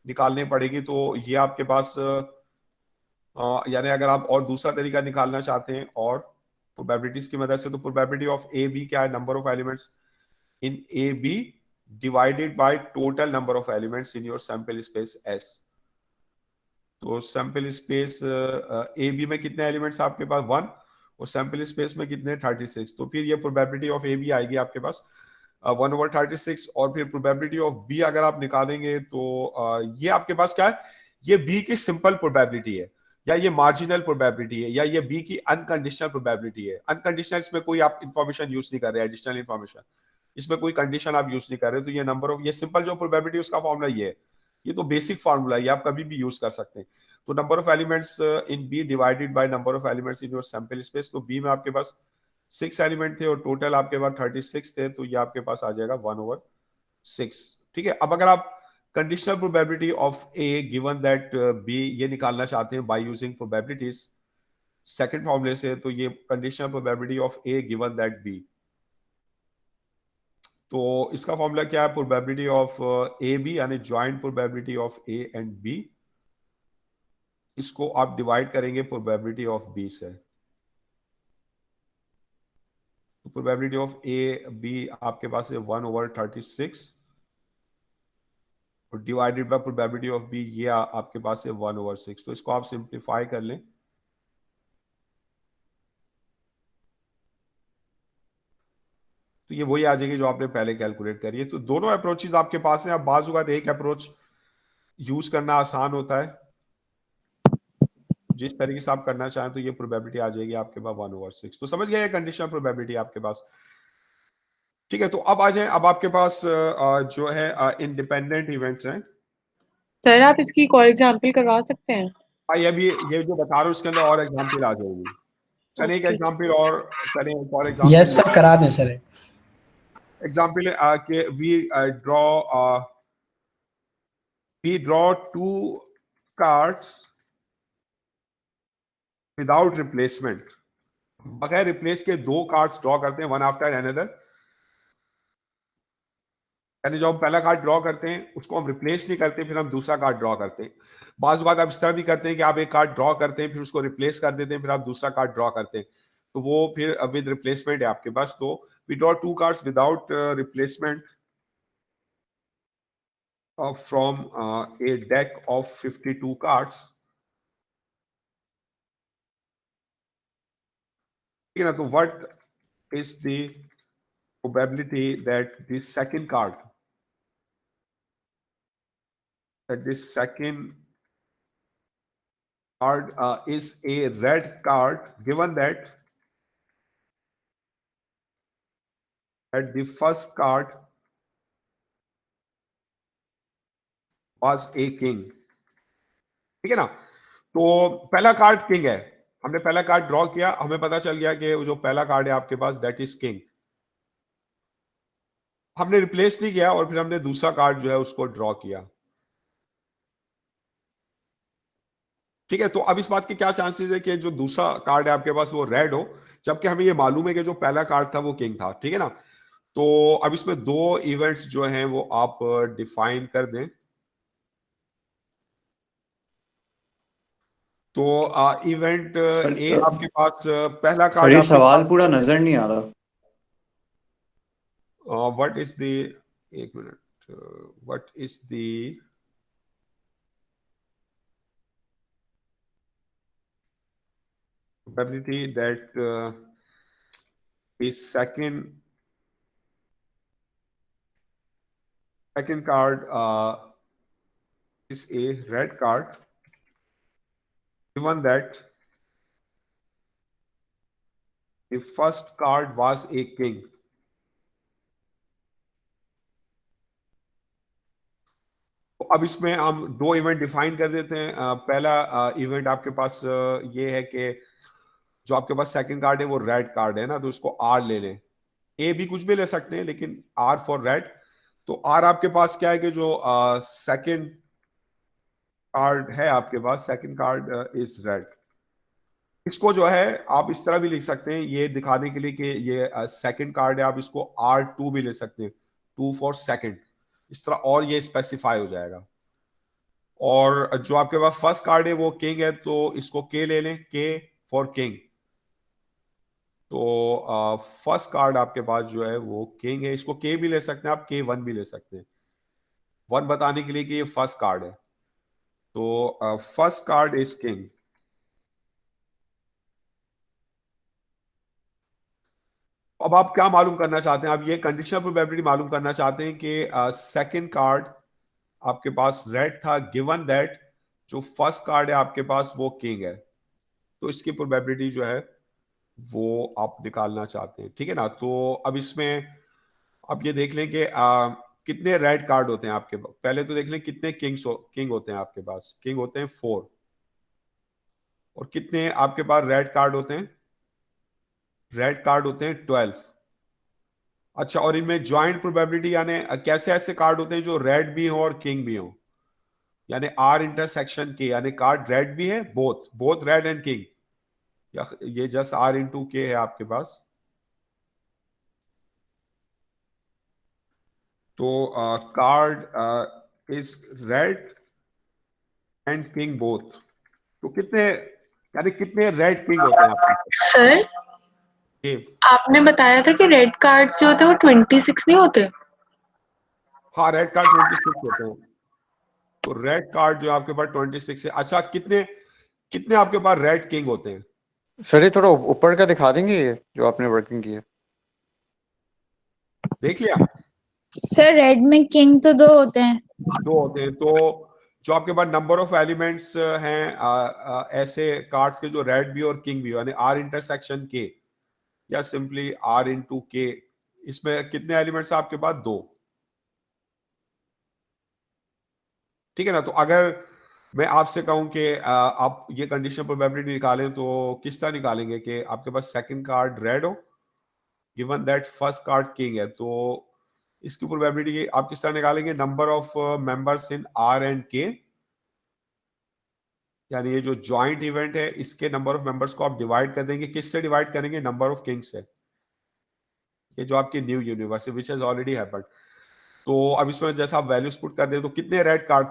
निकालनी पड़ेगी। तो ये आपके पास यानी अगर आप और दूसरा तरीका निकालना चाहते हैं और प्रोबेबिलिटीज की मदद से, तो प्रोबेबिलिटी ऑफ ए बी क्या है? Number of elements in A B divided by total number of elements in your sample space S. तो सैंपल स्पेस ए बी में कितने एलिमेंट्स आपके पास? 1, और सैंपल स्पेस में कितने? 36। तो फिर ये प्रोबेबिलिटी ऑफ ए बी आएगी आपके पास 1/36। और फिर प्रोबेबिलिटी ऑफ बी अगर आप निकालेंगे, तो ये आपके पास क्या है? ये बी की सिंपल प्रोबेबिलिटी है, या ये मार्जिनल प्रोबेबिलिटी है, या ये बी की अनकंडीशनल प्रोबेबिलिटी है। अनकंडीशनल, इसमें कोई आप इंफॉर्मेशन यूज नहीं कर रहे, एडिशनल इंफॉर्मेशन, इसमें कोई कंडीशन आप यूज नहीं कर रहे। तो ये नंबर ऑफ, ये सिंपल जो प्रोबेबिलिटी उसका फॉर्मूला ये है, ये तो बेसिक फार्मूला है, आप कभी भी यूज कर सकते हैं। तो number of elements in B divided by number of elements in your sample space. तो बी में आपके पास 6 एलिमेंट थे, और टोटल आपके पास 36 थे, तो ये आपके पास आ जाएगा 1/6। ठीक है, अब अगर आप conditional probability of A given that B ये निकालना चाहते हैं बाय यूजिंग प्रोबेबिलिटीज सेकंड फॉर्मूले से, तो ये conditional probability of A given that B, तो इसका फॉर्मूला क्या है? प्रोबेबिलिटी ऑफ ए बी, यानी joint probability of A and B, इसको आप डिवाइड करेंगे प्रोबेबिलिटी ऑफ बी से। तो प्रोबेबिलिटी ऑफ ए बी आपके पास है 1/36, और divided by probability of B, ये आपके पास है 1/6। तो इसको आप सिंप्लीफाई कर लें, तो ये वही आ जाएगी जो आपने पहले कैलकुलेट करी है। तो दोनों अप्रोचेस आपके पास हैं। अब बाज़ एक अप्रोच यूज करना आसान होता है, जिस तरीके से आप करना चाहें, तो ये प्रोबेबिलिटी आ जाएगी आपके पास 1/6। तो समझ गए, कंडीशनल प्रोबेबिलिटी आपके पास। ठीक है, तो अब आ जाए, अब आपके पास जो है इंडिपेंडेंट इवेंट्स हैं। सर आप इसकी कॉल एग्जांपल करवा सकते हैं? भाई अभी ये जो बता रहा हूँ इसके अंदर और एग्जांपल आ जाएगी। चलिए एक Okay. एग्जांपल और करें, एक और यस एग्जांपल। सर, करा दें सर। एग्जांपल के we draw 2 cards without replacement. बगैर रिप्लेस के 2 कार्ड्स ड्रॉ करते हैं, वन आफ्टर अनदर। यानी जो हम पहला कार्ड ड्रॉ करते हैं उसको हम रिप्लेस नहीं करते, फिर हम दूसरा कार्ड ड्रॉ करते हैं। बाज़ बात आप इस तरह भी करते हैं कि आप एक कार्ड ड्रॉ करते हैं, फिर उसको रिप्लेस कर देते हैं, फिर आप दूसरा कार्ड ड्रॉ करते हैं, तो वो फिर विद रिप्लेसमेंट है आपके पास। तो we draw 2 cards without replacement from a deck of 52 cards. ठीक है ना? तो what is the probability that this second card, that this second card is a red card, given that the first card was a king। ठीक है ना? तो पहला card king है, हमने पहला कार्ड ड्रॉ किया, हमें पता चल गया कि जो पहला कार्ड है आपके पास दैट इज किंग। हमने रिप्लेस नहीं किया और फिर हमने दूसरा कार्ड जो है उसको ड्रॉ किया। ठीक है, तो अब इस बात के क्या चांसेस है कि जो दूसरा कार्ड है आपके पास वो रेड हो, जबकि हमें ये मालूम है कि जो पहला कार्ड था वो किंग था। ठीक है ना? तो अब इसमें 2 इवेंट्स जो हैं वो आप डिफाइन कर दें। तो इवेंट ए आपके पास पहला कार्ड सर सवाल पूरा नजर नहीं आ रहा। व्हाट इज द, एक minute, what is the probability that is second card is a red card, given that the first card was a king। तो अब इसमें हम 2 इवेंट डिफाइन कर देते हैं। पहला इवेंट आपके पास ये है कि जो आपके पास सेकंड कार्ड है वो रेड कार्ड है ना, तो इसको आर ले लें। ए भी कुछ भी ले सकते हैं, लेकिन आर फॉर रेड। तो आर आपके पास क्या है कि जो सेकंड कार्ड है आपके पास, सेकंड कार्ड इज रेड। इसको जो है आप इस तरह भी लिख सकते हैं, ये दिखाने के लिए कि ये सेकंड कार्ड है, आप इसको R2 भी ले सकते हैं, 2 फॉर सेकंड, इस तरह, और ये स्पेसिफाई हो जाएगा। और जो आपके पास फर्स्ट कार्ड है वो किंग है, तो इसको के ले लें, के फॉर किंग। तो फर्स्ट कार्ड आपके पास जो है वो किंग है, इसको के भी ले सकते हैं आप, K1 भी ले सकते हैं, 1 बताने के लिए कि ये फर्स्ट कार्ड है। तो फर्स्ट कार्ड इज किंग। अब आप क्या मालूम करना चाहते हैं? आप ये कंडीशनल प्रोबेबिलिटी मालूम करना चाहते हैं कि सेकंड कार्ड आपके पास रेड था, गिवन दैट जो फर्स्ट कार्ड है आपके पास वो किंग है। तो इसकी प्रोबेबिलिटी जो है वो आप निकालना चाहते हैं। ठीक है ना? तो अब इसमें आप ये देख लें कि कितने रेड कार्ड होते हैं आपके पास। पहले तो देख लें कितने किंग होते हैं आपके पास। किंग होते हैं 4। और कितने आपके पास रेड कार्ड होते हैं? रेड कार्ड होते हैं 12। अच्छा, और इनमें ज्वाइंट प्रोबेबिलिटी, यानी कैसे ऐसे कार्ड होते हैं जो रेड भी हो और किंग भी हो, यानी आर इंटरसेक्शन के, यानी कार्ड रेड भी है, बोथ रेड एंड किंग, या ये जस्ट आर इंटू के है आपके पास। तो card is red and king both. तो कितने, यानी कितने रेड किंग होते हैं आपके पास? सर आपने बताया था कि रेड कार्ड्स जो होते हैं वो 26 नहीं होते? हाँ, रेड कार्ड 26 होते हैं। तो रेड कार्ड जो आपके पास 26 है। अच्छा, कितने आपके पास रेड किंग होते हैं? सर ये थोड़ा ऊपर का दिखा देंगे ये जो आपने वर्किंग की है। देख लिया? सर रेड में किंग तो 2 होते हैं। 2 होते हैं। तो जो आपके पास नंबर ऑफ एलिमेंट्स हैं ऐसे कार्ड्स के जो रेड भी और किंग भी, यानी आर इंटरसेक्शन के या सिंपली आर इंटू के, इसमें कितने एलिमेंट्स आपके पास? 2। ठीक है ना? तो अगर मैं आपसे कहूं कि आप ये कंडीशन प्रोबेबिलिटी निकालें तो किस तरह निकालेंगे कि आपके पास सेकंड कार्ड रेड हो given that first card king है, तो इसकी प्रोबेबिलिटी आप किस तरह निकालेंगे? Number of members in are and के, यानी ये जो जॉइंट इवेंट है इसके नंबर ऑफ मेंबर्स को आप डिवाइड कर देंगे। किससे डिवाइड करेंगे? नंबर ऑफ किंग्स से। ये जो आपकी न्यू यूनिवर्स है विच हैज ऑलरेडी हैपेंड। तो अब इसमें जैसा आप वैल्यूज पुट कर दें तो कितने रेड कार्ड,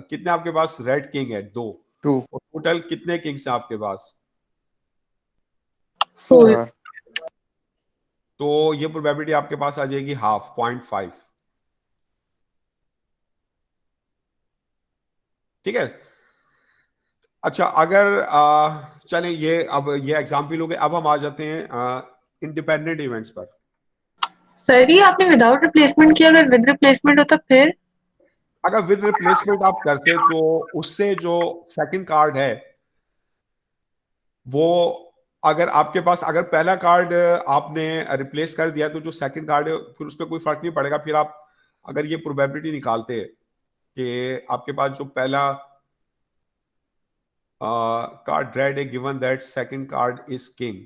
कितने आपके पास रेड किंग है? 2। 2 और टोटल कितने किंग्स हैं आपके पास? 4। 4 तो ये प्रोबेबिलिटी आपके पास आ जाएगी हाफ, 0.5। ठीक है? अच्छा, अगर चलें ये अब ये एग्जाम्पल हो गए, अब हम आ जाते हैं इंडिपेंडेंट इवेंट्स पर। सर ये आपने विदाउट रिप्लेसमेंट किया, अगर विद रिप्लेसमेंट होता फिर? अगर विद रिप्लेसमेंट आप करते तो उससे जो सेकंड कार्ड है वो, अगर आपके पास अगर पहला कार्ड आपने रिप्लेस कर दिया तो जो सेकंड कार्ड है फिर उस पर कोई फर्क नहीं पड़ेगा। फिर आप अगर ये प्रोबेबिलिटी निकालते कि आपके पास जो पहला कार्ड रेड है given that second card is king,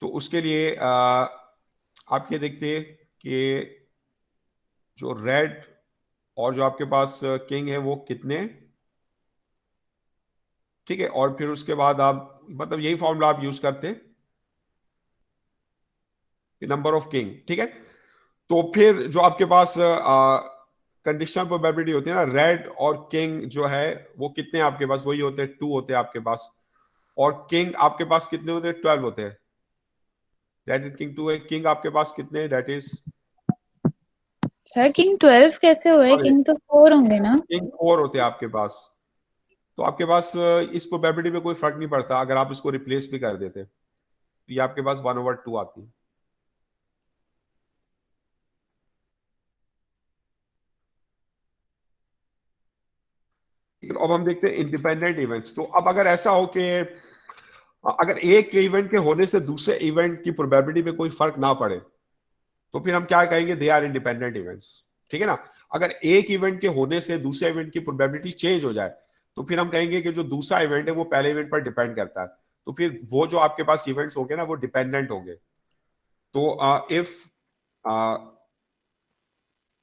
तो उसके लिए आप ये देखते कि जो रेड और जो आपके पास किंग है वो कितने, ठीक है, और फिर उसके बाद आप मतलब यही फॉर्मूला आप यूज करते नंबर ऑफ किंग। ठीक है? तो फिर जो आपके पास कंडीशनल प्रोबेबिलिटी होती है ना, रेड और किंग जो है वो कितने आपके पास? वही होते हैं, 2 होते हैं आपके पास। और किंग आपके पास कितने होते हैं? 12 होते हैं। दैट इज किंग 2 है। किंग आपके पास कितने? दैट इज सर किंग 12 कैसे हुए? किंग तो 4 होंगे ना। किंग 4 होते हैं आपके पास। तो आपके पास इस प्रोबेबिलिटी में कोई फर्क नहीं पड़ता अगर आप इसको रिप्लेस भी कर देते, तो ये आपके पास 1/2 आती है। अब हम देखते हैं इंडिपेंडेंट इवेंट्स। तो अब अगर ऐसा हो कि अगर एक इवेंट के होने से दूसरे इवेंट की प्रोबेबिलिटी में कोई फर्क ना पड़े तो फिर हम क्या कहेंगे? They are independent events. ठीक है ना? अगर एक इवेंट के होने से दूसरे इवेंट की प्रोबेबिलिटी चेंज हो जाए तो फिर हम कहेंगे कि जो दूसरा इवेंट है वो पहले इवेंट पर डिपेंड करता है, तो फिर वो जो आपके पास इवेंट्स होंगे ना वो डिपेंडेंट होंगे। तो इफ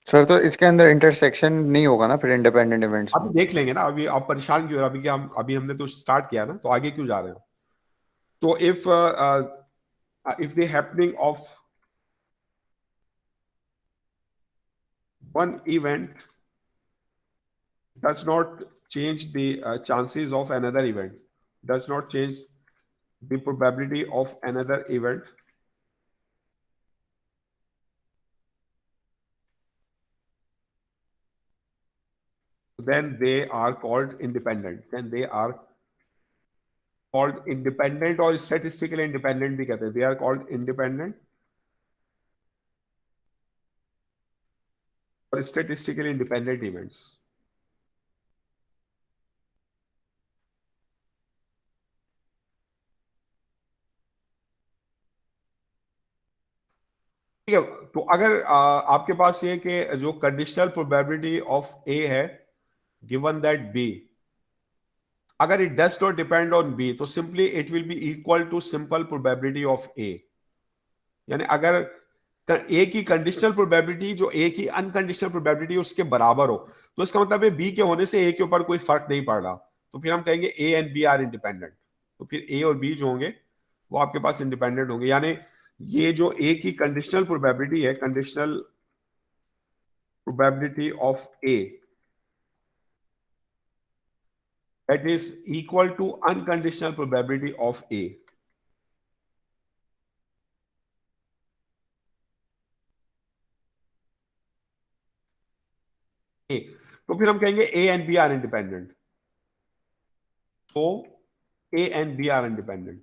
सर, तो इसके अंदर इंटरसेक्शन नहीं होगा ना फिर इंडिपेंडेंट इवेंट्स में? अभी देख लेंगे ना, अभी आप परेशान क्यों हो रहे हैं? अभी क्या हम अभी हमने तो स्टार्ट किया ना, तो आगे क्यों जा रहे हो? तो if the happening of one event does not change the chances of another event, does not change the probability of another event, then they are called independent. Then they are called independent or statistically independent भी कहते हैं. They are called independent or statistically independent events. ठीक है? तो अगर आपके पास ये कि जो कंडीशनल प्रोबेबिलिटी ऑफ ए है गिवन दैट बी, अगर it does not depend on B तो simply it will be equal to simple probability of A. यानी अगर ए की कंडीशनल प्रोबेबिलिटी जो ए की अनकंडीशनल प्रोबेबिलिटी उसके बराबर हो तो इसका मतलब है बी के होने से ए के ऊपर कोई फर्क नहीं पड़ रहा, तो फिर हम कहेंगे A and B are independent. तो फिर ए और बी जो होंगे वो आपके पास इंडिपेंडेंट होंगे। यानी ये जो ए की कंडीशनल प्रोबेबिलिटी है, conditional probability of A, that is equal to unconditional probability of A. तो फिर हम कहेंगे A and B are independent. So A and B are independent.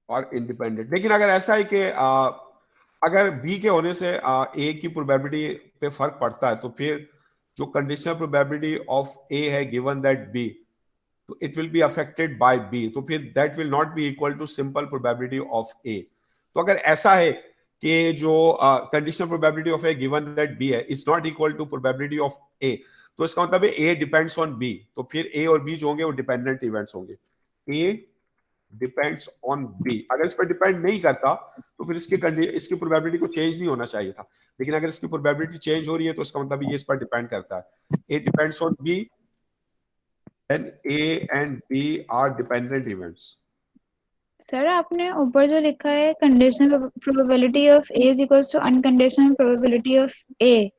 और इंडिपेंडेंट। लेकिन अगर ऐसा है कि अगर बी के होने से ए की प्रोबेबिलिटी पे फर्क पड़ता है, तो फिर जो कंडीशनल प्रोबेबिलिटी ऑफ ए है गिवन दैट बी, तो it will be affected by B, तो फिर that will not be equal to simple probability of A. तो अगर ऐसा है कि जो conditional probability of A given that B है is not equal to probability of A, तो इसका मतलब है ए डिपेंड्स ऑन बी, तो फिर ए और बी जो होंगे वो डिपेंडेंट इवेंट्स होंगे। ए डिपेंड्स ऑन बी, अगर इस पर डिपेंड नहीं करता तो फिर इसकी प्रोबेबिलिटी को चेंज नहीं होना चाहिए था, लेकिन अगर इसकी प्रोबेबिलिटी चेंज हो रही है तो इसका मतलब ये इस पर डिपेंड करता है। A depends on B and A and B are dependent events. Sir आपने ऊपर जो लिखा है conditional probability of A is equals to unconditional probability of A.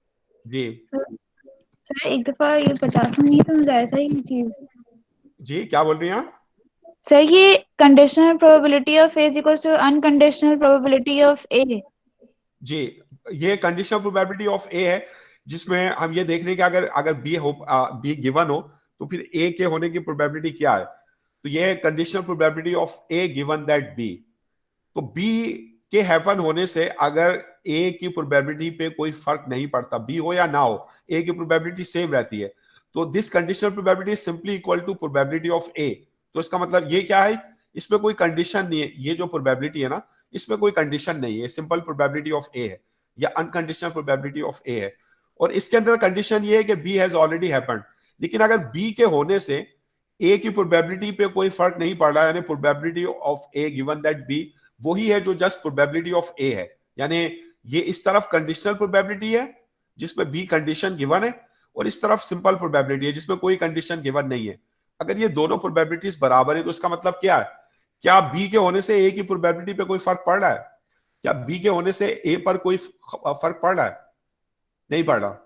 जी सर एक दफा ये बता नहीं समझ आया सर ये चीज। जी क्या बोल रही हैं आप? सर ये conditional probability of A is equals to unconditional probability of A. जी, ये कंडीशनल प्रोबेबिलिटी ऑफ ए है, जिसमें हम ये देख रहे हैं कि अगर अगर बी गिवन हो तो फिर ए के होने की प्रोबेबिलिटी क्या है। तो ये conditional probability of A given that B. तो बी के हैपन होने से अगर ए की प्रोबेबिलिटी पे कोई फर्क नहीं पड़ता, बी हो या ना हो, ए की प्रोबेबिलिटी सेम रहती है, तो this conditional probability simply equal to probability of A. तो इसका मतलब ये क्या है, इसमें कोई कंडीशन नहीं है, ये जो प्रोबेबिलिटी है ना इसमें कोई कंडीशन नहीं है, सिंपल प्रोबेबिलिटी ऑफ ए है या अनकंडीशनल प्रोबेबिलिटी ऑफ ए है। और इसके अंदर कंडीशन ये है कि बी हैज ऑलरेडी हैपेंड। लेकिन अगर बी के होने से ए की प्रोबेबिलिटी पे कोई फर्क नहीं पड़ रहा, यानी probability of A given that B वही है जो जस्ट प्रोबेबिलिटी ऑफ ए है, यानी ये इस तरफ कंडीशनल प्रोबेबिलिटी है जिसमें बी कंडीशन गिवन है, और इस तरफ सिंपल प्रोबेबिलिटी है जिसमें कोई कंडीशन गिवन नहीं है। अगर ये दोनों प्रोबेबिलिटीज बराबर है तो इसका मतलब क्या है, क्या बी के होने से ए की प्रोबेबिलिटी पे कोई फर्क पड़ रहा है? क्या बी के होने से ए पर कोई फर्क पड़ रहा है? नहीं पड़ रहा,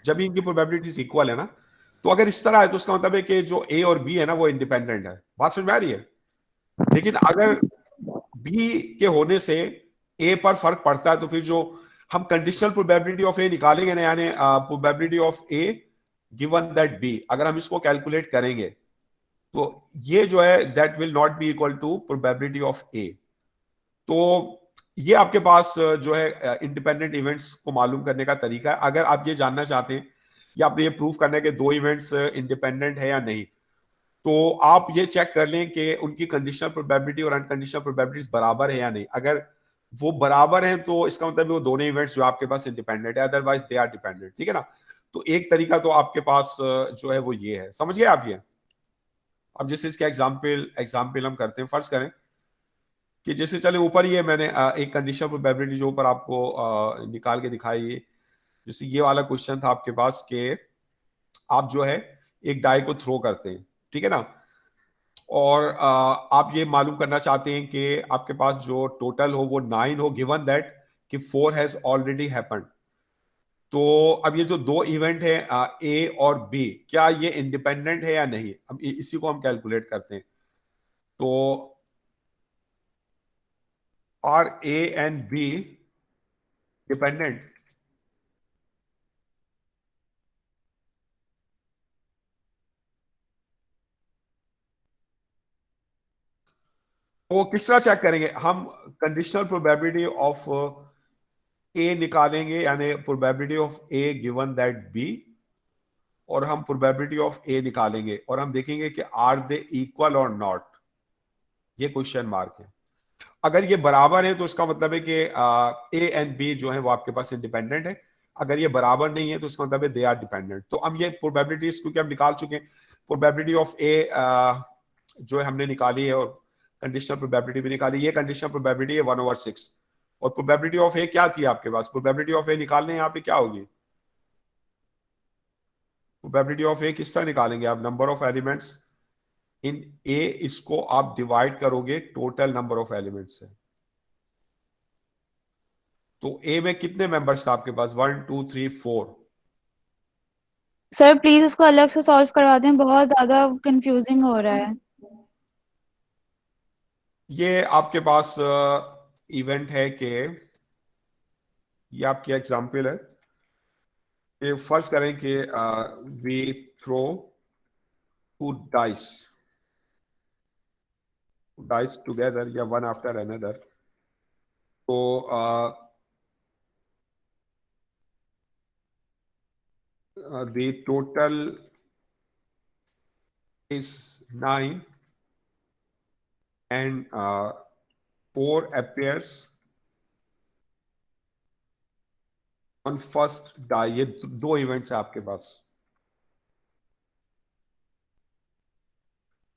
जब इनकी प्रोबेबिलिटीज इक्वल है ना। तो अगर इस तरह है तो उसका मतलब है कि जो ए और बी है ना वो इंडिपेंडेंट है। बात समझ में आ रही है? लेकिन अगर बी के होने से ए पर फर्क पड़ता है तो फिर जो हम कंडीशनल प्रोबेबिलिटी ऑफ ए निकालेंगे ना, यानी probability of A given that B, अगर हम इसको कैलकुलेट करेंगे तो ये जो है that will not be equal to probability of A. तो ये आपके पास जो है इंडिपेंडेंट इवेंट्स को मालूम करने का तरीका है। अगर आप ये जानना चाहते हैं या आप ये प्रूव करना है कि दो इवेंट्स इंडिपेंडेंट है या नहीं, तो आप ये चेक कर लें कि उनकी कंडीशनल प्रोबेबिलिटी और अनकंडीशनल प्रोबेबिलिटीज बराबर है या नहीं। अगर वो बराबर हैं तो इसका मतलब वो दोनों इवेंट्स जो आपके पास इंडिपेंडेंट है, अदरवाइज दे आर डिपेंडेंट। ठीक है ना? तो एक तरीका तो आपके पास जो है वो ये है, समझ गए आप? ये अब जैसे इसका एग्जाम्पल हम करते हैं, फर्ज करें कि जैसे चले ऊपर ये मैंने एक कंडीशनल प्रोबेबिलिटी जो ऊपर आपको निकाल के दिखाई है, जैसे ये वाला क्वेश्चन था आपके पास कि आप जो है एक डाई को थ्रो करते हैं, ठीक है ना, और आप ये मालूम करना चाहते हैं कि आपके पास जो टोटल हो वो 9 हो, गिवन दैट कि 4 हैज ऑलरेडी हैपेंड। तो अब ये जो दो इवेंट है ए और बी, क्या ये इंडिपेंडेंट है या नहीं, अब इसी को हम कैलकुलेट करते हैं। तो are A and B dependent? तो किस तरह चेक करेंगे हम? कंडीशनल प्रोबेबिलिटी ऑफ ए निकालेंगे, यानी probability of A given that B, और हम प्रोबेबिलिटी ऑफ ए निकालेंगे और हम देखेंगे कि आर दे इक्वल और नॉट। ये क्वेश्चन मार्क है। अगर ये बराबर है तो इसका मतलब है कि ए एंड बी जो है वो आपके पास इंडिपेंडेंट है। अगर ये बराबर नहीं है तो इसका मतलब है दे आर डिपेंडेंट। तो हम ये प्रोबेबिलिटीज क्योंकि हम निकाल चुके हैं, प्रोबेबिलिटी ऑफ ए जो है हमने निकाली है और कंडीशनल प्रोबेबिलिटी भी निकाली। ये कंडीशनल प्रोबेबिलिटी है 1/6, और प्रोबेबिलिटी ऑफ ए क्या थी आपके पास? प्रोबेबिलिटी ऑफ ए निकालने यहाँ पे क्या होगी? प्रोबेबिलिटी ऑफ ए किस तरह निकालेंगे आप? नंबर ऑफ एलिमेंट्स इन ए, इसको आप डिवाइड करोगे टोटल नंबर ऑफ एलिमेंट्स से। तो ए में कितने मेंबर्स थे आपके पास? 1 2 3 4। सर प्लीज इसको अलग से सॉल्व करवा दें, बहुत ज्यादा कंफ्यूजिंग हो रहा है। ये आपके पास इवेंट है कि ये आपकी एग्जाम्पल है कि फर्ज करें कि we throw 2 dice, dies together या one after another, तो the total is 9 and 4 appears on first die. ये दो इवेंट्स है आपके पास,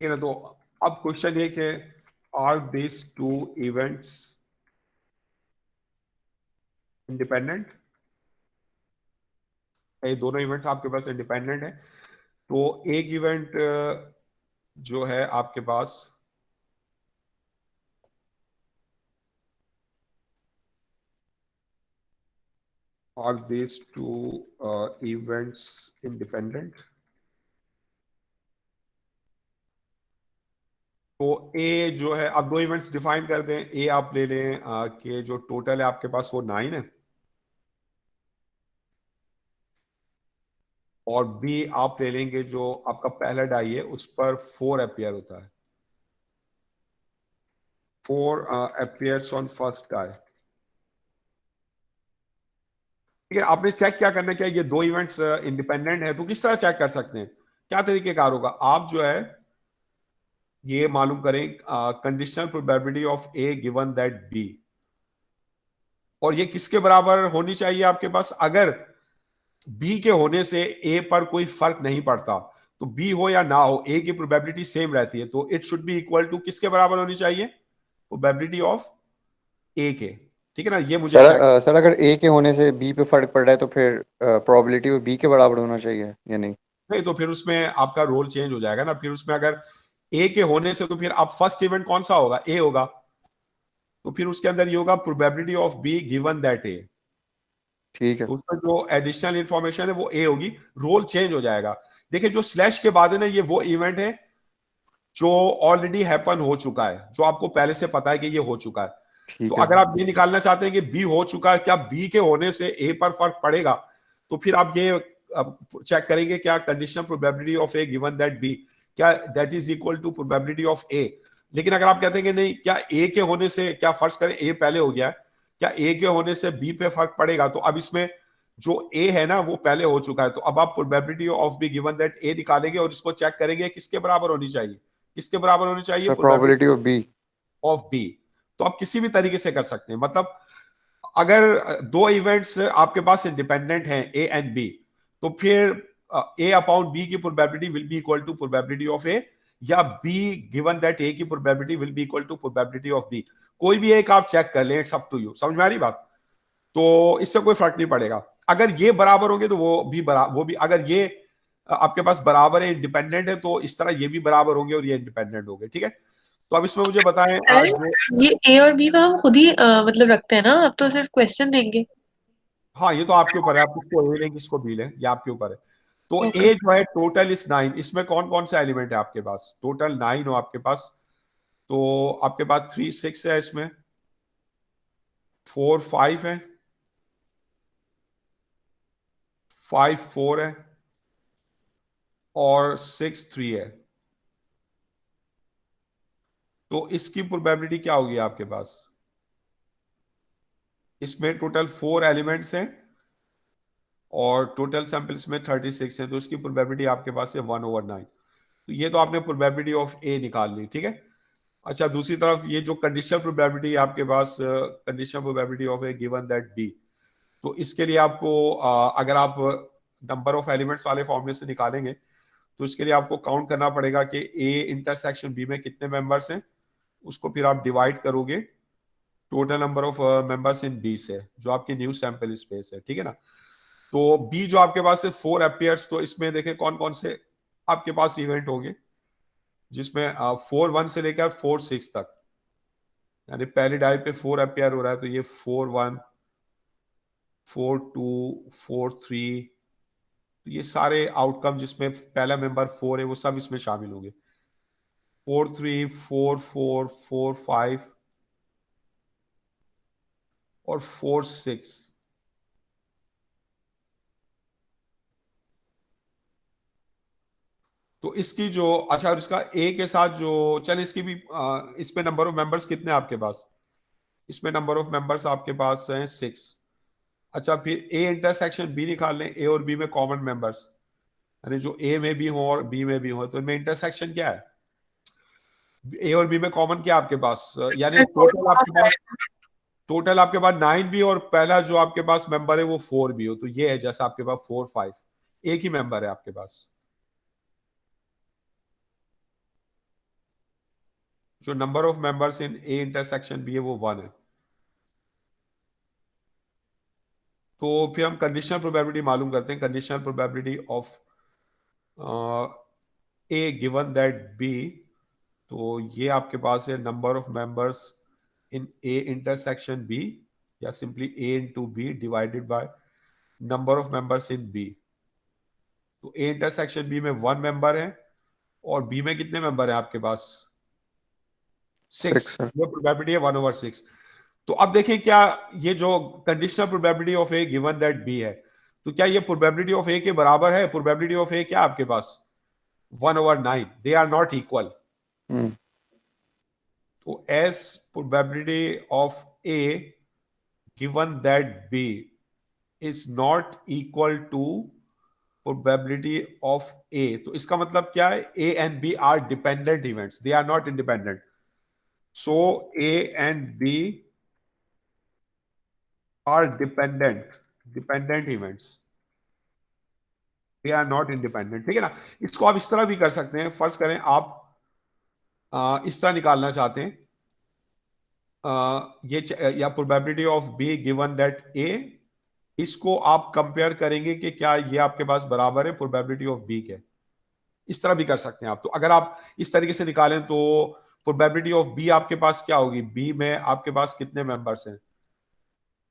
ठीक है ना। तो अब क्वेश्चन ये कि are this two events independent? ये दोनों इवेंट्स आपके पास इंडिपेंडेंट है। तो एक इवेंट जो है आपके पास are this two events independent? तो ए जो है, आप दो इवेंट्स डिफाइन कर दें। ए आप ले लें कि जो टोटल है आपके पास वो 9 है, और बी आप ले लेंगे जो आपका पहला डाई है उस पर 4 अपियर होता है, 4 अपियर्स ऑन फर्स्ट डाई। ठीक है, आपने चेक क्या करना है, क्या ये दो इवेंट्स इंडिपेंडेंट है? तो किस तरह चेक कर सकते हैं, क्या तरीकेकार होगा? आप जो है ये मालूम करें conditional probability of A given that B, और ये किसके बराबर होनी चाहिए आपके पास? अगर बी के होने से ए पर कोई फर्क नहीं पड़ता, तो बी हो या ना हो ए की प्रोबेबिलिटी सेम रहती है, तो it should be equal to किसके बराबर होनी चाहिए? प्रोबेबिलिटी ऑफ ए के। ठीक है ना, ये मुझे सर अगर ए के होने से बी पे फर्क पड़ रहा है तो फिर प्रोबेबिलिटी ऑफ बी के बराबर होना चाहिए या नहीं? नहीं, तो फिर उसमें आपका रोल चेंज हो जाएगा ना। फिर उसमें अगर ए के होने से, तो फिर आप फर्स्ट इवेंट कौन सा होगा? ए होगा, तो फिर उसके अंदर ये होगा probability of B given that A. ठीक है, तो उसमें जो एडिशनल इंफॉर्मेशन है वो ए होगी, रोल चेंज हो जाएगा। देखिए जो स्लैश के बाद है ना, ये वो इवेंट है जो ऑलरेडी हैपन हो चुका है, जो आपको पहले से पता है कि ये हो चुका है। ठीक तो है। अगर आप ये निकालना चाहते हैं कि बी हो चुका है, क्या बी के होने से ए पर फर्क पड़ेगा, तो फिर आप ये चेक करेंगे क्या conditional probability of A given that B, क्या that is equal to probability of A. लेकिन अगर आप कहते हैं कि नहीं, क्या ए के होने से, क्या फर्ज करें ए पहले हो गया है, क्या ए के होने से बी पे फर्क पड़ेगा, तो अब इसमें जो ए है ना वो पहले हो चुका है, तो अब आप probability of B given that A निकालेंगे और इसको चेक करेंगे किसके बराबर होनी चाहिए, किसके बराबर होनी चाहिए? Probability of B. Of B. तो आप किसी भी तरीके से कर सकते हैं, मतलब अगर दो इवेंट्स आपके पास इंडिपेंडेंट हैं ए एंड बी, तो फिर ए अपॉन बी की probability will be equal to probability of A, या बी गिवन दैट ए की probability will be equal to probability of B. कोई भी एक आप चेक कर लें, इट्स अप टू यू। समझ में आ रही बात? तो इससे कोई फर्क नहीं पड़ेगा। अगर ये बराबर होंगे तो वो भी अगर ये आपके पास बराबर है, इंडिपेंडेंट है, तो इस तरह ये भी बराबर होंगे और ये इंडिपेंडेंट होंगे। ठीक है, तो अब इसमें मुझे बताएं ये ए और बी तो हम खुद ही मतलब रखते हैं ना, अब तो सिर्फ क्वेश्चन देंगे। हाँ, ये तो आपके ऊपर है, आप किसको ए लें किसको बी लें, ये आपके ऊपर है। तो Okay. ए जो है टोटल इस 9, इसमें कौन कौन सा एलिमेंट है आपके पास? टोटल 9 हो आपके पास, तो आपके पास 3 6 है, इसमें 4 5 है, 5 4 है, और 6 3 है। तो इसकी प्रोबेबिलिटी क्या होगी आपके पास? इसमें टोटल 4 एलिमेंट्स हैं और टोटल सैंपल्स में 36 है, तो इसकी प्रोबेबिलिटी आपके पास है 1/9। तो ये तो आपने प्रोबेबिलिटी ऑफ ए निकाल ली। ठीक है, अच्छा दूसरी तरफ ये जो कंडीशनल प्रोबेबिलिटी है आपके पास, conditional probability of A given that B, तो इसके लिए आपको अगर आप नंबर ऑफ एलिमेंट्स वाले फॉर्मूले से निकालेंगे, तो इसके लिए आपको काउंट करना पड़ेगा कि ए इंटरसेक्शन बी में कितने मेंबर्स हैं, उसको फिर आप डिवाइड करोगे total number of members in B से, जो आपकी न्यू सैंपल स्पेस है। ठीक है ना, तो बी जो आपके पास है 4 अपियर्स, तो इसमें देखें कौन कौन से आपके पास इवेंट होंगे, जिसमें 4 1 से लेकर 4 6 तक, यानी पहले डाई पे 4 अपियर हो रहा है, तो ये 4 1 4 2 4 3, तो ये सारे आउटकम जिसमें पहला मेंबर 4 है वो सब इसमें शामिल होंगे। 4 3 4 4 4 5 और 4 6। तो इसकी जो अच्छा इसका ए के साथ जो चल इसकी भी इसमें नंबर ऑफ मेंबर्स कितने हैं आपके पास? इसमें नंबर ऑफ मेंबर्स आपके पास हैं 6। अच्छा फिर ए इंटरसेक्शन बी निकाल लें, ए और बी में कॉमन मेंबर्स, यानी जो ए में भी हो और बी में भी हो, तो इनमें इंटरसेक्शन क्या है? ए और बी में कॉमन क्या है आपके पास? यानी टोटल आपके पास 9 भी और पहला जो आपके पास मेंबर है वो 4 भी हो, तो ये है जैसा आपके पास 4 5 एक ही मेंबर है आपके पास। जो number of members in A intersection B है वो 1 है। तो फिर हम कंडीशनल प्रोबेबिलिटी मालूम करते हैं। Conditional probability of A given that B, तो ये आपके पास है number of members in A intersection B, या simply A into B divided by number of members in B. तो ए इंटरसेक्शन बी में 1 मेंबर है और बी में कितने मेंबर है आपके पास? 6। वो प्रोबेबिलिटी है 1/6। तो अब देखें क्या ये जो conditional probability of A given that B है, तो क्या ये प्रोबेबिलिटी ऑफ ए के बराबर है? प्रोबेबिलिटी ऑफ ए क्या आपके पास? 1/9। They are not equal. तो एस probability of A given that B is not equal to probability of A, तो इसका मतलब क्या है? A and B are dependent events, they are not independent. So A and B are dependent events, they are not independent। ठीक है ना? इसको आप इस तरह भी कर सकते हैं। फर्ज करें आप इस तरह निकालना चाहते हैं, ये या probability of B given that A, इसको आप कंपेयर करेंगे कि क्या ये आपके पास बराबर है प्रोबेबिलिटी ऑफ बी के। इस तरह भी कर सकते हैं आप। तो अगर आप इस तरीके से निकालें तो प्रोबेबिलिटी ऑफ बी आपके पास क्या होगी? बी में आपके पास कितने मेंबर्स हैं?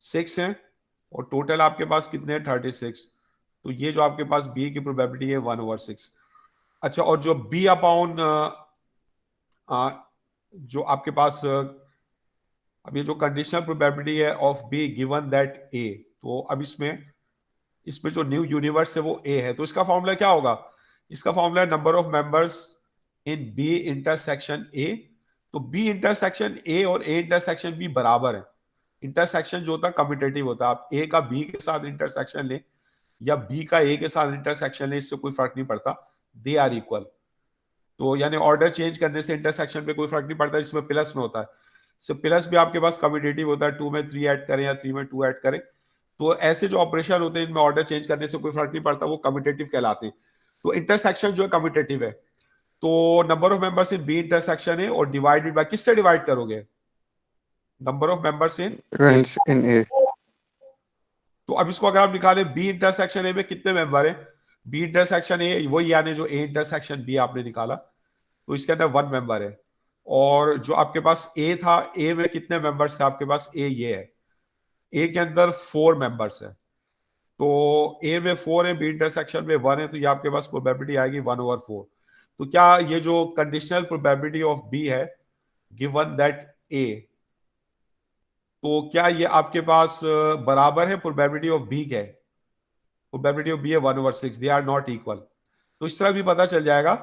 6 हैं और टोटल आपके पास कितने हैं? 36। तो ये जो आपके पास बी की प्रोबेबिलिटी है 1/6। अच्छा, और जो बी अपॉन जो आपके पास अब ये जो कंडीशनल प्रोबेबिलिटी है of B given that A, तो अब इसमें जो न्यू यूनिवर्स है वो ए है, तो इसका फॉर्मूला क्या होगा? इसका फॉर्मूला है number of members in B intersection A. तो बी इंटरसेक्शन ए और ए इंटरसेक्शन बी बराबर है। इंटरसेक्शन जो होता है कम्यूटेटिव होता है। आप ए का बी के साथ इंटरसेक्शन लें या बी का ए के साथ इंटरसेक्शन लें, इससे कोई फर्क नहीं पड़ता, दे आर इक्वल। तो यानी ऑर्डर चेंज करने से इंटरसेक्शन पे कोई फर्क नहीं पड़ता, इसमें प्लस में होता है। सो प्लस भी आपके पास कम्यूटेटिव होता है, 2 में 3 ऐड करें या 3 में 2 ऐड करें, तो ऐसे जो ऑपरेशन होते हैं इनमें ऑर्डर चेंज करने से कोई फर्क नहीं पड़ता, वो कम्यूटेटिव कहलाते हैं। तो इंटरसेक्शन जो है कम्यूटेटिव है। तो number of members in B intersection है और डिवाइडेड बाय, किससे डिवाइड करोगे? Number of members in A. तो अब इसको अगर आप निकालें बी इंटरसेक्शन ए में कितने मेंबर है? बी इंटरसेक्शन ए वही, यानी जो ए इंटरसेक्शन बी आपने निकाला, तो इसके अंदर 1 मेंबर है। और जो आपके पास ए था, ए में कितने मेंबर्स थे आपके पास? ए ये है, ए के अंदर 4 मेंबर्स है। तो ए में 4 है, बी इंटरसेक्शन में 1 है, तो ये आपके पास प्रोबेबिलिटी आएगी 1/4। तो क्या ये जो कंडीशनल प्रोबेबिलिटी ऑफ बी है गिवन दैट ए, तो क्या ये आपके पास बराबर है प्रोबेबिलिटी ऑफ बी के? प्रोबेबिलिटी ऑफ बी है 1/6, दे आर नॉट इक्वल। तो इस तरह भी पता चल जाएगा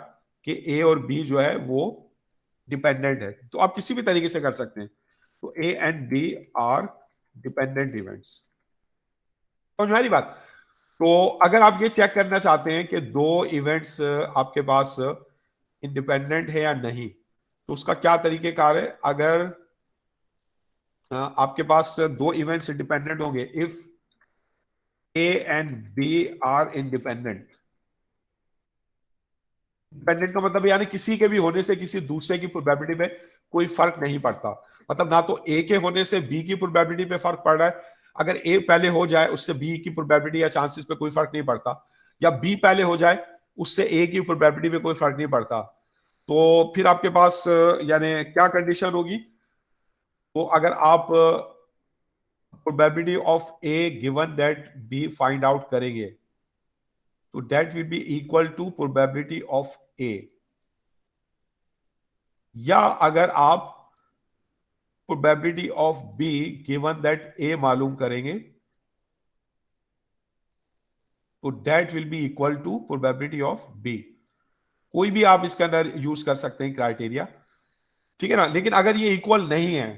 कि ए और बी जो है वो डिपेंडेंट है। तो आप किसी भी तरीके से कर सकते हैं। तो A and B are dependent events. समझ में आ रही बात? तो अगर आप ये चेक करना चाहते हैं कि 2 इवेंट्स आपके पास इंडिपेंडेंट है या नहीं, तो उसका क्या तरीकेकार है? अगर आपके पास 2 इवेंट्स इंडिपेंडेंट होंगे, if A and B are independent. Independent का मतलब यानी किसी के भी होने से किसी दूसरे की प्रोबेबिलिटी में कोई फर्क नहीं पड़ता। मतलब ना तो ए के होने से बी की प्रोबेबिलिटी पे फर्क पड़ रहा है, अगर ए पहले हो जाए उससे बी की प्रोबेबिलिटी या चांसेस पे कोई फर्क नहीं पड़ता, या बी पहले हो जाए उससे ए की प्रोबेबिलिटी पे कोई फर्क नहीं पड़ता। तो फिर आपके पास यानी क्या कंडीशन होगी? तो अगर आप probability of A given that B find out करेंगे, तो that will be equal to probability of A. या अगर आप probability of B given that A मालूम करेंगे, तो that will be equal to probability of B. कोई भी आप इसके अंदर यूज कर सकते हैं क्राइटेरिया, ठीक है ना। लेकिन अगर ये इक्वल नहीं है,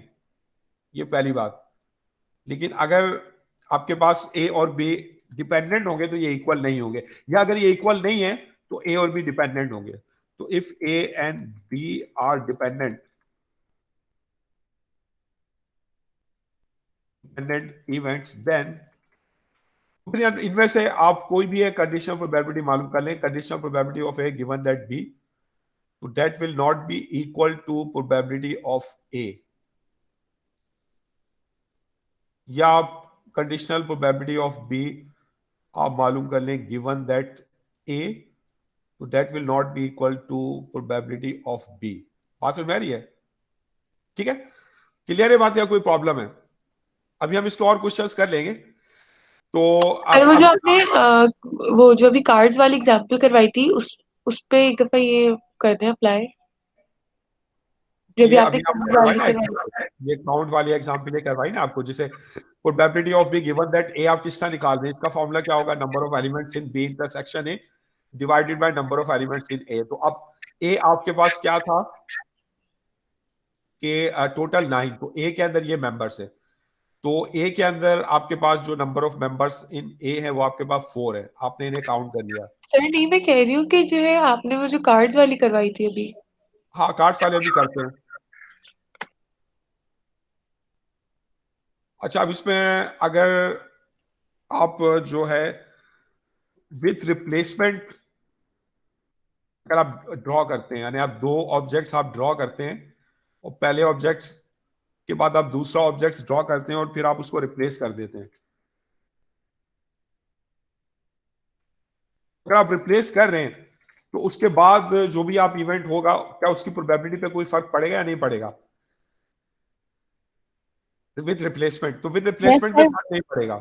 ये पहली बात, लेकिन अगर आपके पास ए और बी डिपेंडेंट होंगे तो ये इक्वल नहीं होंगे, या अगर ये इक्वल नहीं है तो ए और बी डिपेंडेंट होंगे। तो if A and B are dependent events, then फिर इनमें से आप कोई भी एक कंडीशनल प्रोबेबिलिटी मालूम कर लें। Conditional probability of A given that B, तो that will not be equal to probability of A, या आप कंडीशनल प्रोबेबिलिटी ऑफ बी आप मालूम कर लें गिवन दैट ए, तो that will not be equal to probability of B. बात समझ में आ रही है? ठीक है, क्लियर है बात, या कोई प्रॉब्लम है? अभी हम इसको और क्वेश्चंस कर लेंगे। तो अरे वो जो आपने वो जो अभी कार्ड्स वाली एग्जांपल करवाई थी, उस पे एक दफा ये कर दें अप्लाई, जो भी ये आपने अभी आप कार्ड्स करवाई वाली ना, करवाई। ये काउंट वाली एग्जांपल ये करवाई ना आपको, जिसे probability of B given that A आप किस तरह निकाल रहे हैं, इसका फॉर्मूला क्या होगा? Number of elements in B intersection A divided by number of elements in A. तो अब ए आपके पास क्या था कि टोटल 9, तो ए के अंदर ये मेंबर्स है, तो ए के अंदर आपके पास जो नंबर ऑफ मेंबर्स इन ए है वो आपके पास 4 है, आपने इन्हें काउंट कर लिया। सर नहीं, मैं कह रही हूँ कि जो है आपने वो जो कार्ड्स वाली करवाई थी अभी। हाँ, कार्ड्स वाले भी करते हैं। अच्छा, अब इसमें अगर आप जो है विथ रिप्लेसमेंट अगर आप ड्रॉ करते हैं, यानी आप दो ऑब्जेक्ट्स आप ड्रॉ करते हैं और पहले ऑब्जेक्ट्स के बाद आप दूसरा ऑब्जेक्ट्स ड्रॉ करते हैं और फिर आप उसको रिप्लेस कर देते हैं। अगर आप रिप्लेस कर रहे हैं तो उसके बाद जो भी आप इवेंट होगा, क्या उसकी प्रोबेबिलिटी पे कोई फर्क पड़ेगा या नहीं पड़ेगा? विथ रिप्लेसमेंट, तो विथ रिप्लेसमेंट पे फर्क नहीं पड़ेगा।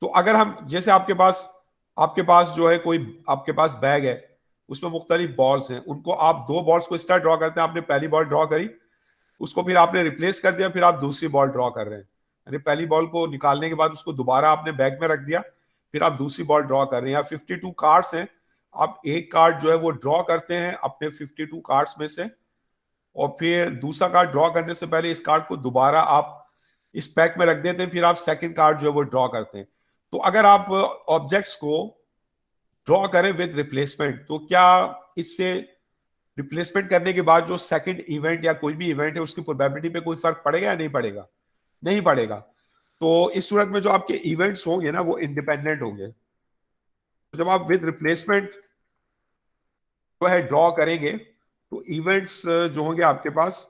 तो अगर हम जैसे आपके पास जो है कोई आपके पास बैग है, उसमें मुख्तलिफ बॉल्स हैं, उनको आप दो बॉल्स को इस तरह ड्रॉ करते हैं, आपने पहली बॉल ड्रॉ करी, उसको फिर आपने रिप्लेस कर दिया, फिर आप दूसरी बॉल ड्रॉ कर रहे हैं, यानी पहली बॉल को निकालने के बाद उसको दोबारा आपने बैग में रख दिया, फिर आप दूसरी बॉल ड्रॉ कर रहे हैं। या 52 कार्ड्स हैं, आप एक कार्ड जो है वो ड्रॉ करते हैं अपने 52 कार्ड्स में से, और फिर दूसरा कार्ड ड्रॉ करने से पहले इस कार्ड को दोबारा आप इस पैक में रख देते हैं, फिर आप सेकंड कार्ड जो है वो ड्रॉ करते हैं। तो अगर आप ऑब्जेक्ट्स को ड्रॉ करें विद रिप्लेसमेंट, तो क्या इससे रिप्लेसमेंट करने के बाद जो सेकंड इवेंट या कोई भी इवेंट है उसकी प्रोबेबिलिटी पे कोई फर्क पड़ेगा या नहीं पड़ेगा? नहीं पड़ेगा। तो इस सूरत में जो आपके इवेंट्स होंगे ना वो इंडिपेंडेंट होंगे। तो जब आप विद रिप्लेसमेंट जो है ड्रॉ करेंगे तो इवेंट्स जो होंगे आपके पास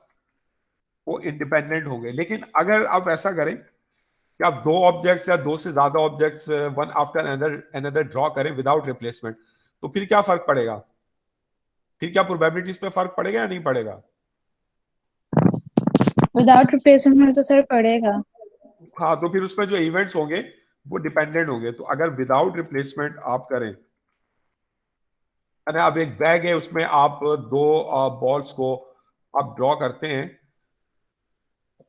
वो इंडिपेंडेंट होंगे। लेकिन अगर आप ऐसा करें कि आप दो ऑब्जेक्ट्स या दो से ज्यादा objects one after another draw करें विदाउट रिप्लेसमेंट, तो फिर क्या फर्क पड़ेगा? फिर क्या प्रोबेबिलिटीज पे फर्क पड़ेगा या नहीं पड़ेगा? विदाउट रिप्लेसमेंट में तो सर पड़ेगा। हाँ, तो फिर उसमें जो इवेंट्स होंगे वो डिपेंडेंट होंगे। तो अगर विदाउट रिप्लेसमेंट आप करें, यानी अब एक बैग है उसमें आप दो बॉल्स को आप ड्रॉ करते हैं,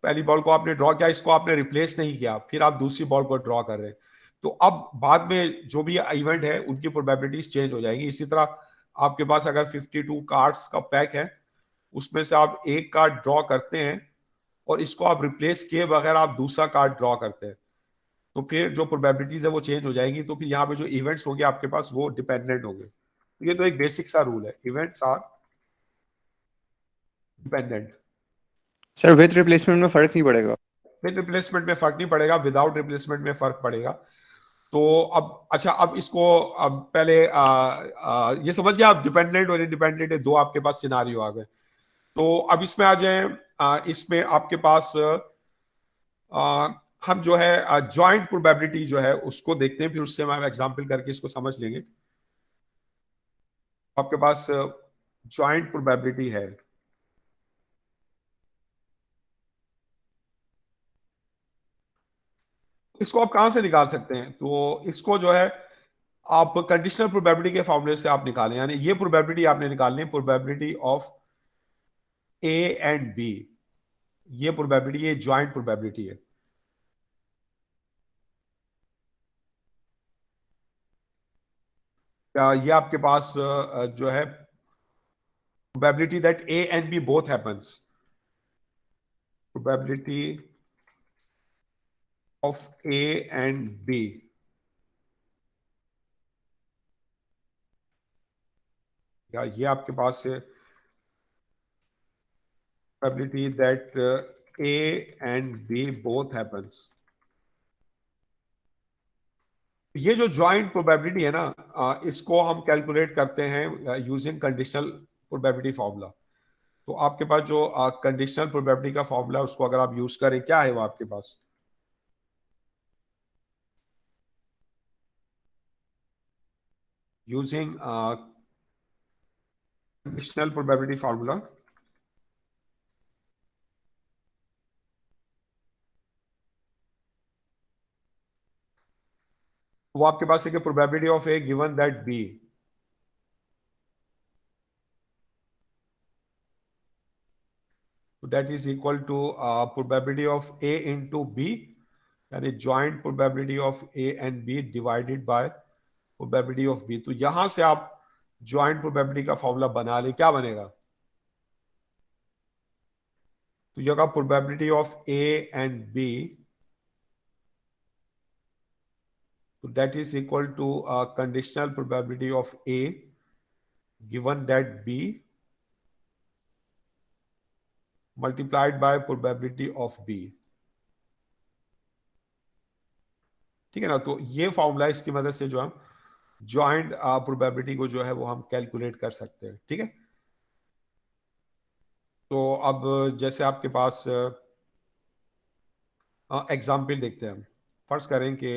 पहली बॉल को आपने ड्रॉ किया, इसको आपने रिप्लेस नहीं किया, फिर आप दूसरी बॉल को ड्रॉ कर रहे हैं, तो अब बाद में जो भी इवेंट है उनकी प्रोबेबिलिटीज चेंज हो जाएंगी। इसी तरह आपके पास अगर 52 कार्ड्स का पैक है, उसमें से आप एक कार्ड ड्रॉ करते हैं और इसको आप रिप्लेस किए बगैर आप दूसरा कार्ड ड्रॉ करते हैं, तो फिर जो प्रोबेबिलिटीज है वो चेंज हो जाएंगी। तो फिर यहाँ पे जो इवेंट्स होंगे आपके पास वो डिपेंडेंट होंगे। ये तो एक बेसिक सा रूल है, events are dependent. Sir with replacement में फर्क नहीं पड़ेगा? विद रिप्लेसमेंट में फर्क नहीं पड़ेगा, विदाउट रिप्लेसमेंट में फर्क पड़ेगा। तो अब अच्छा, अब इसको अब पहले ये समझ गया आप, डिपेंडेंट और इंडिपेंडेंट है दो आपके पास सिनारियो आ गए। तो अब इसमें आ जाए, इसमें आपके पास हम जो है जॉइंट प्रोबेबिलिटी जो है उसको देखते हैं, फिर उससे हम एग्जांपल करके इसको समझ लेंगे। आपके पास जॉइंट प्रोबेबिलिटी है, इसको आप कहां से निकाल सकते हैं? तो इसको जो है आप कंडीशनल प्रोबेबिलिटी के फॉर्मूले से आप निकालें, यानी ये प्रोबेबिलिटी आपने निकालनी है, probability of A and B, ये प्रोबेबिलिटी, ये ज्वाइंट प्रोबेबिलिटी है। ये आपके पास जो है probability that A and B both happens. Probability of A and B. या ये आपके पास है probability that A and B both happens. ये जो ज्वाइंट प्रोबेबिलिटी है ना, इसको हम कैलकुलेट करते हैं यूजिंग कंडीशनल प्रोबेबिलिटी फॉर्मूला। तो आपके पास जो कंडीशनल प्रोबेबिलिटी का फॉर्मूला है उसको अगर आप यूज करें, क्या है वो आपके पास? यूजिंग कंडीशनल प्रोबेबिलिटी फॉर्मूला, वो आपके पास है कि probability of A given that B that is equal to probability of A into B, यानी joint probability of A and B divided by probability of B। तो यहां से आप joint probability का फॉर्मूला बना ले, क्या बनेगा? तो ये होगा probability of A and B, तो that is equal to conditional probability of A given that B multiplied by probability of B। ठीक है ना? तो ये फॉर्मूला, इसकी मदद से जो हम ज्वाइंट प्रोबेबिलिटी को जो है वो हम कैलकुलेट कर सकते हैं। ठीक है, तो अब जैसे आपके पास एग्जाम्पल देखते हैं हम। फर्ज करें कि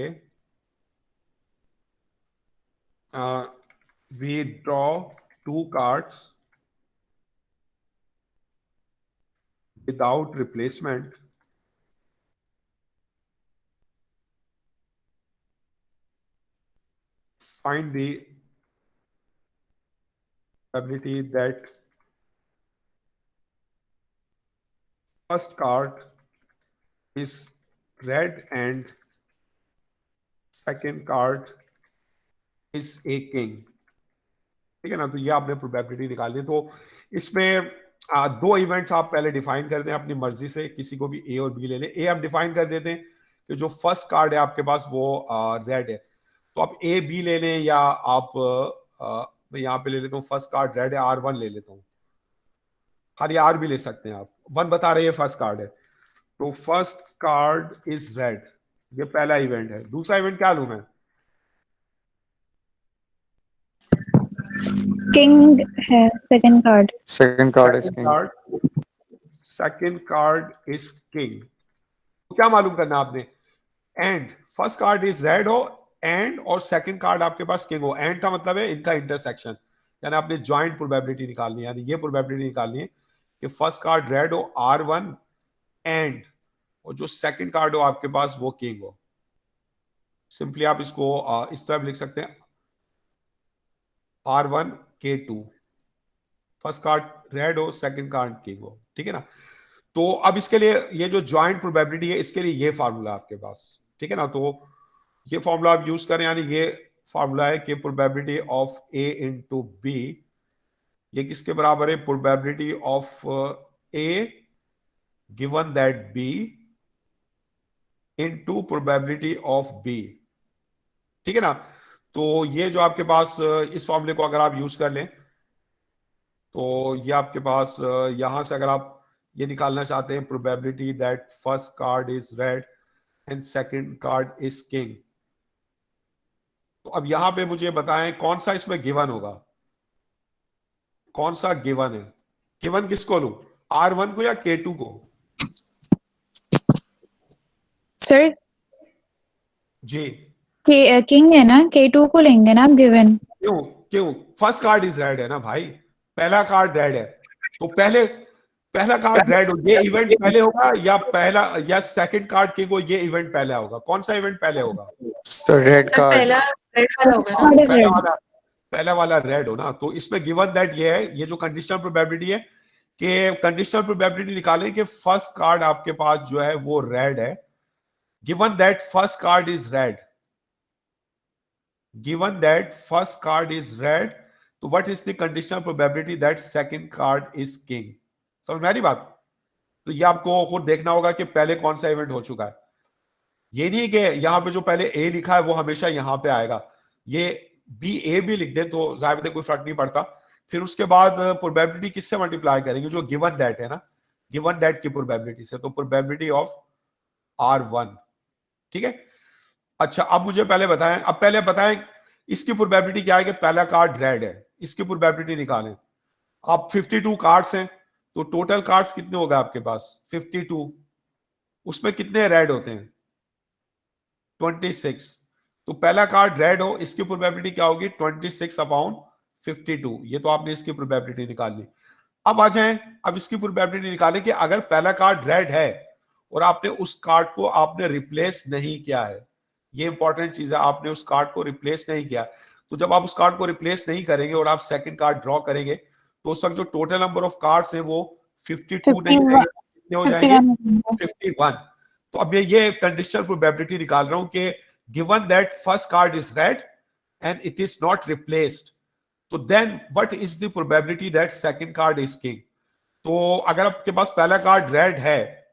we draw 2 cards without replacement, find the probability that first card is red and second card is a king। ठीक है ना? तो ये आपने प्रोबेबिलिटी निकालनी। तो इसमें 2 इवेंट्स आप पहले डिफाइन कर दें अपनी मर्जी से, किसी को भी ए और बी ले लें। ए हम डिफाइन कर देते हैं कि जो फर्स्ट कार्ड है आपके पास वो रेड है, तो आप ए बी ले लें, या आप मैं यहाँ पे ले लेता हूँ फर्स्ट कार्ड रेड है, R1 ले लेता हूँ, खाली R भी ले सकते हैं आप। 1 बता रहे हैं फर्स्ट कार्ड है, तो फर्स्ट कार्ड इज रेड, ये पहला इवेंट है। दूसरा इवेंट क्या लूं मैं? किंग है second card. Second card is king. Second card is king. क्या मालूम करना आपने? And first card is red हो एंड और सेकंड कार्ड आपके पास किंग हो। एंड का मतलब है इनका इंटरसेक्शन, यानी आपने ज्वाइंट प्रोबेबिलिटी निकालनी है, यानी ये प्रोबेबिलिटी निकालनी है कि फर्स्ट कार्ड रेड हो R1 एंड और जो सेकंड कार्ड हो आपके पास वो किंग हो। सिंपली आप इसको इस तरह लिख सकते हैं R1 K2, first card red हो सेकंड कार्ड किंग हो। ठीक है ना? तो अब इसके लिए ये जो ज्वाइंट प्रोबेबिलिटी है इसके लिए ये फार्मूला आपके पास। ठीक है ना? तो ये फार्मूला आप यूज करें, यानी ये फार्मूला है कि probability of A into B, ये किसके बराबर है? Probability of A given that B into probability of B। ठीक है ना? तो ये जो आपके पास इस फॉर्मूले को अगर आप यूज कर लें तो ये आपके पास यहां से अगर आप ये निकालना चाहते हैं probability that first card is red and second card is king, तो अब यहां पे मुझे बताएं कौन सा इसमें गिवन होगा, कौन सा गिवन है? गिवन किसको लूं, R1 को या K2 को? सर जी किंग है ना, K2 को लेंगे ना आप गिवन। क्यों? क्यों? फर्स्ट कार्ड इज रेड है ना भाई, पहला कार्ड रेड है, तो पहला कार्ड रेड हो, ये इवेंट पहले होगा या पहला या सेकंड कार्ड किंग हो, ये इवेंट पहले होगा? कौन सा इवेंट पहले होगा? तो रेड कार्ड। पहला रेड वाला होगा ना? पहला वाला रेड हो ना। तो इसमें गिवन दैट ये है, ये जो कंडीशनल प्रोबेबिलिटी है कि कंडीशनल प्रोबेबिलिटी निकालें कि फर्स्ट कार्ड आपके पास जो है वो रेड है, given that first card is red, given that first card is red, तो what is the conditional probability that second card is king? समझ में आ रही बात? तो ये आपको खुद देखना होगा कि पहले कौन सा इवेंट हो चुका है। ये नहीं कि यहां पे जो पहले ए लिखा है वो हमेशा यहां पे आएगा, ये बी ए भी लिख दें तो जाहिर है कोई फर्क नहीं पड़ता। फिर उसके बाद प्रोबेबिलिटी किससे मल्टीप्लाई करेंगे? जो गिवन दैट है ना, गिवन दैट की प्रोबेबिलिटी से, तो प्रोबेबिलिटी ऑफ R1, ठीक है। अच्छा अब मुझे पहले बताएं, अब पहले बताएं इसकी प्रोबेबिलिटी क्या है कि पहला कार्ड रेड है, इसकी प्रोबेबिलिटी निकालें। आप 52 कार्ड्स हैं तो टोटल कार्ड्स कितने हो गए आपके पास? 52, उसमें कितने रेड होते हैं? 26। तो पहला कार्ड रेड हो, इसकी प्रोबेबिलिटी क्या होगी? 26/52। ये तो आपने इसकी प्रोबेबिलिटी निकाल ली। अब आ जाएं, अब इसकी प्रोबेबिलिटी निकालें कि अगर पहला कार्ड रेड है और आपने उस कार्ड को आपने रिप्लेस नहीं किया है, ये इंपॉर्टेंट चीज है, आपने उस कार्ड को रिप्लेस नहीं किया। तो जब आप उस कार्ड को रिप्लेस नहीं करेंगे और आप सेकंड कार्ड ड्रॉ करेंगे तो उस वक्त जो टोटल नंबर ऑफ कार्ड्स हैं वो 52 नहीं रहेंगे, कितने हो जाएंगे? 51। तो अब ये कंडीशनल प्रोबेबिलिटी निकाल रहा हूं कि given that first card is red and it is not replaced, तो then what is the probability that second card is king? तो अगर आपके पास पहला कार्ड रेड है,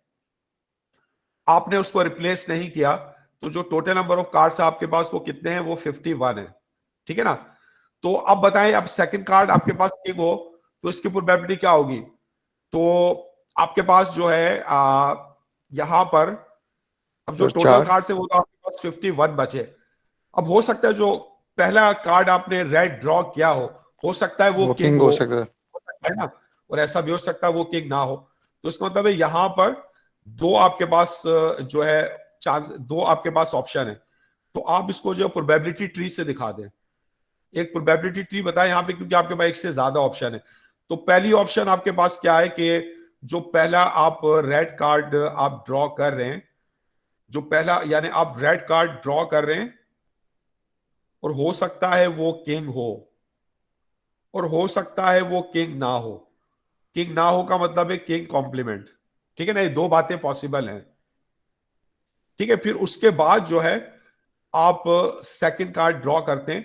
आपने उसको रिप्लेस नहीं किया, तो जो टोटल नंबर ऑफ कार्ड्स आपके पास वो कितने हैं? वो 51 है, ठीक है ना। तो अब बताएं, अब सेकंड कार्ड आपके पास किंग हो तो इसकी प्रोबेबिलिटी क्या होगी? तो आपके पास जो है यहां पर अब जो टोटल कार्ड है वो तो आपके पास 51 बचे। अब हो सकता है जो पहला कार्ड आपने रेड ड्रॉ किया हो सकता है वो किंग हो सकता है ना, और ऐसा भी हो सकता है वो किंग ना हो। तो इसका मतलब है यहां पर दो आपके पास जो है चांस, दो आपके पास ऑप्शन है। तो आप इसको जो प्रोबेबिलिटी ट्री से दिखा दें, एक प्रोबेबिलिटी ट्री बताएं यहाँ पे, क्योंकि आपके पास एक से ज्यादा ऑप्शन है। तो पहली ऑप्शन आपके पास क्या है कि जो पहला आप रेड कार्ड आप ड्रॉ कर रहे हैं, जो पहला यानी आप रेड कार्ड ड्रॉ कर रहे हैं और हो सकता है वो किंग हो और हो सकता है वो किंग ना हो। किंग ना हो का मतलब है किंग कॉम्प्लीमेंट, ठीक है ना, ये दो बातें पॉसिबल हैं, ठीक है। फिर उसके बाद जो है आप सेकंड कार्ड ड्रॉ करते हैं,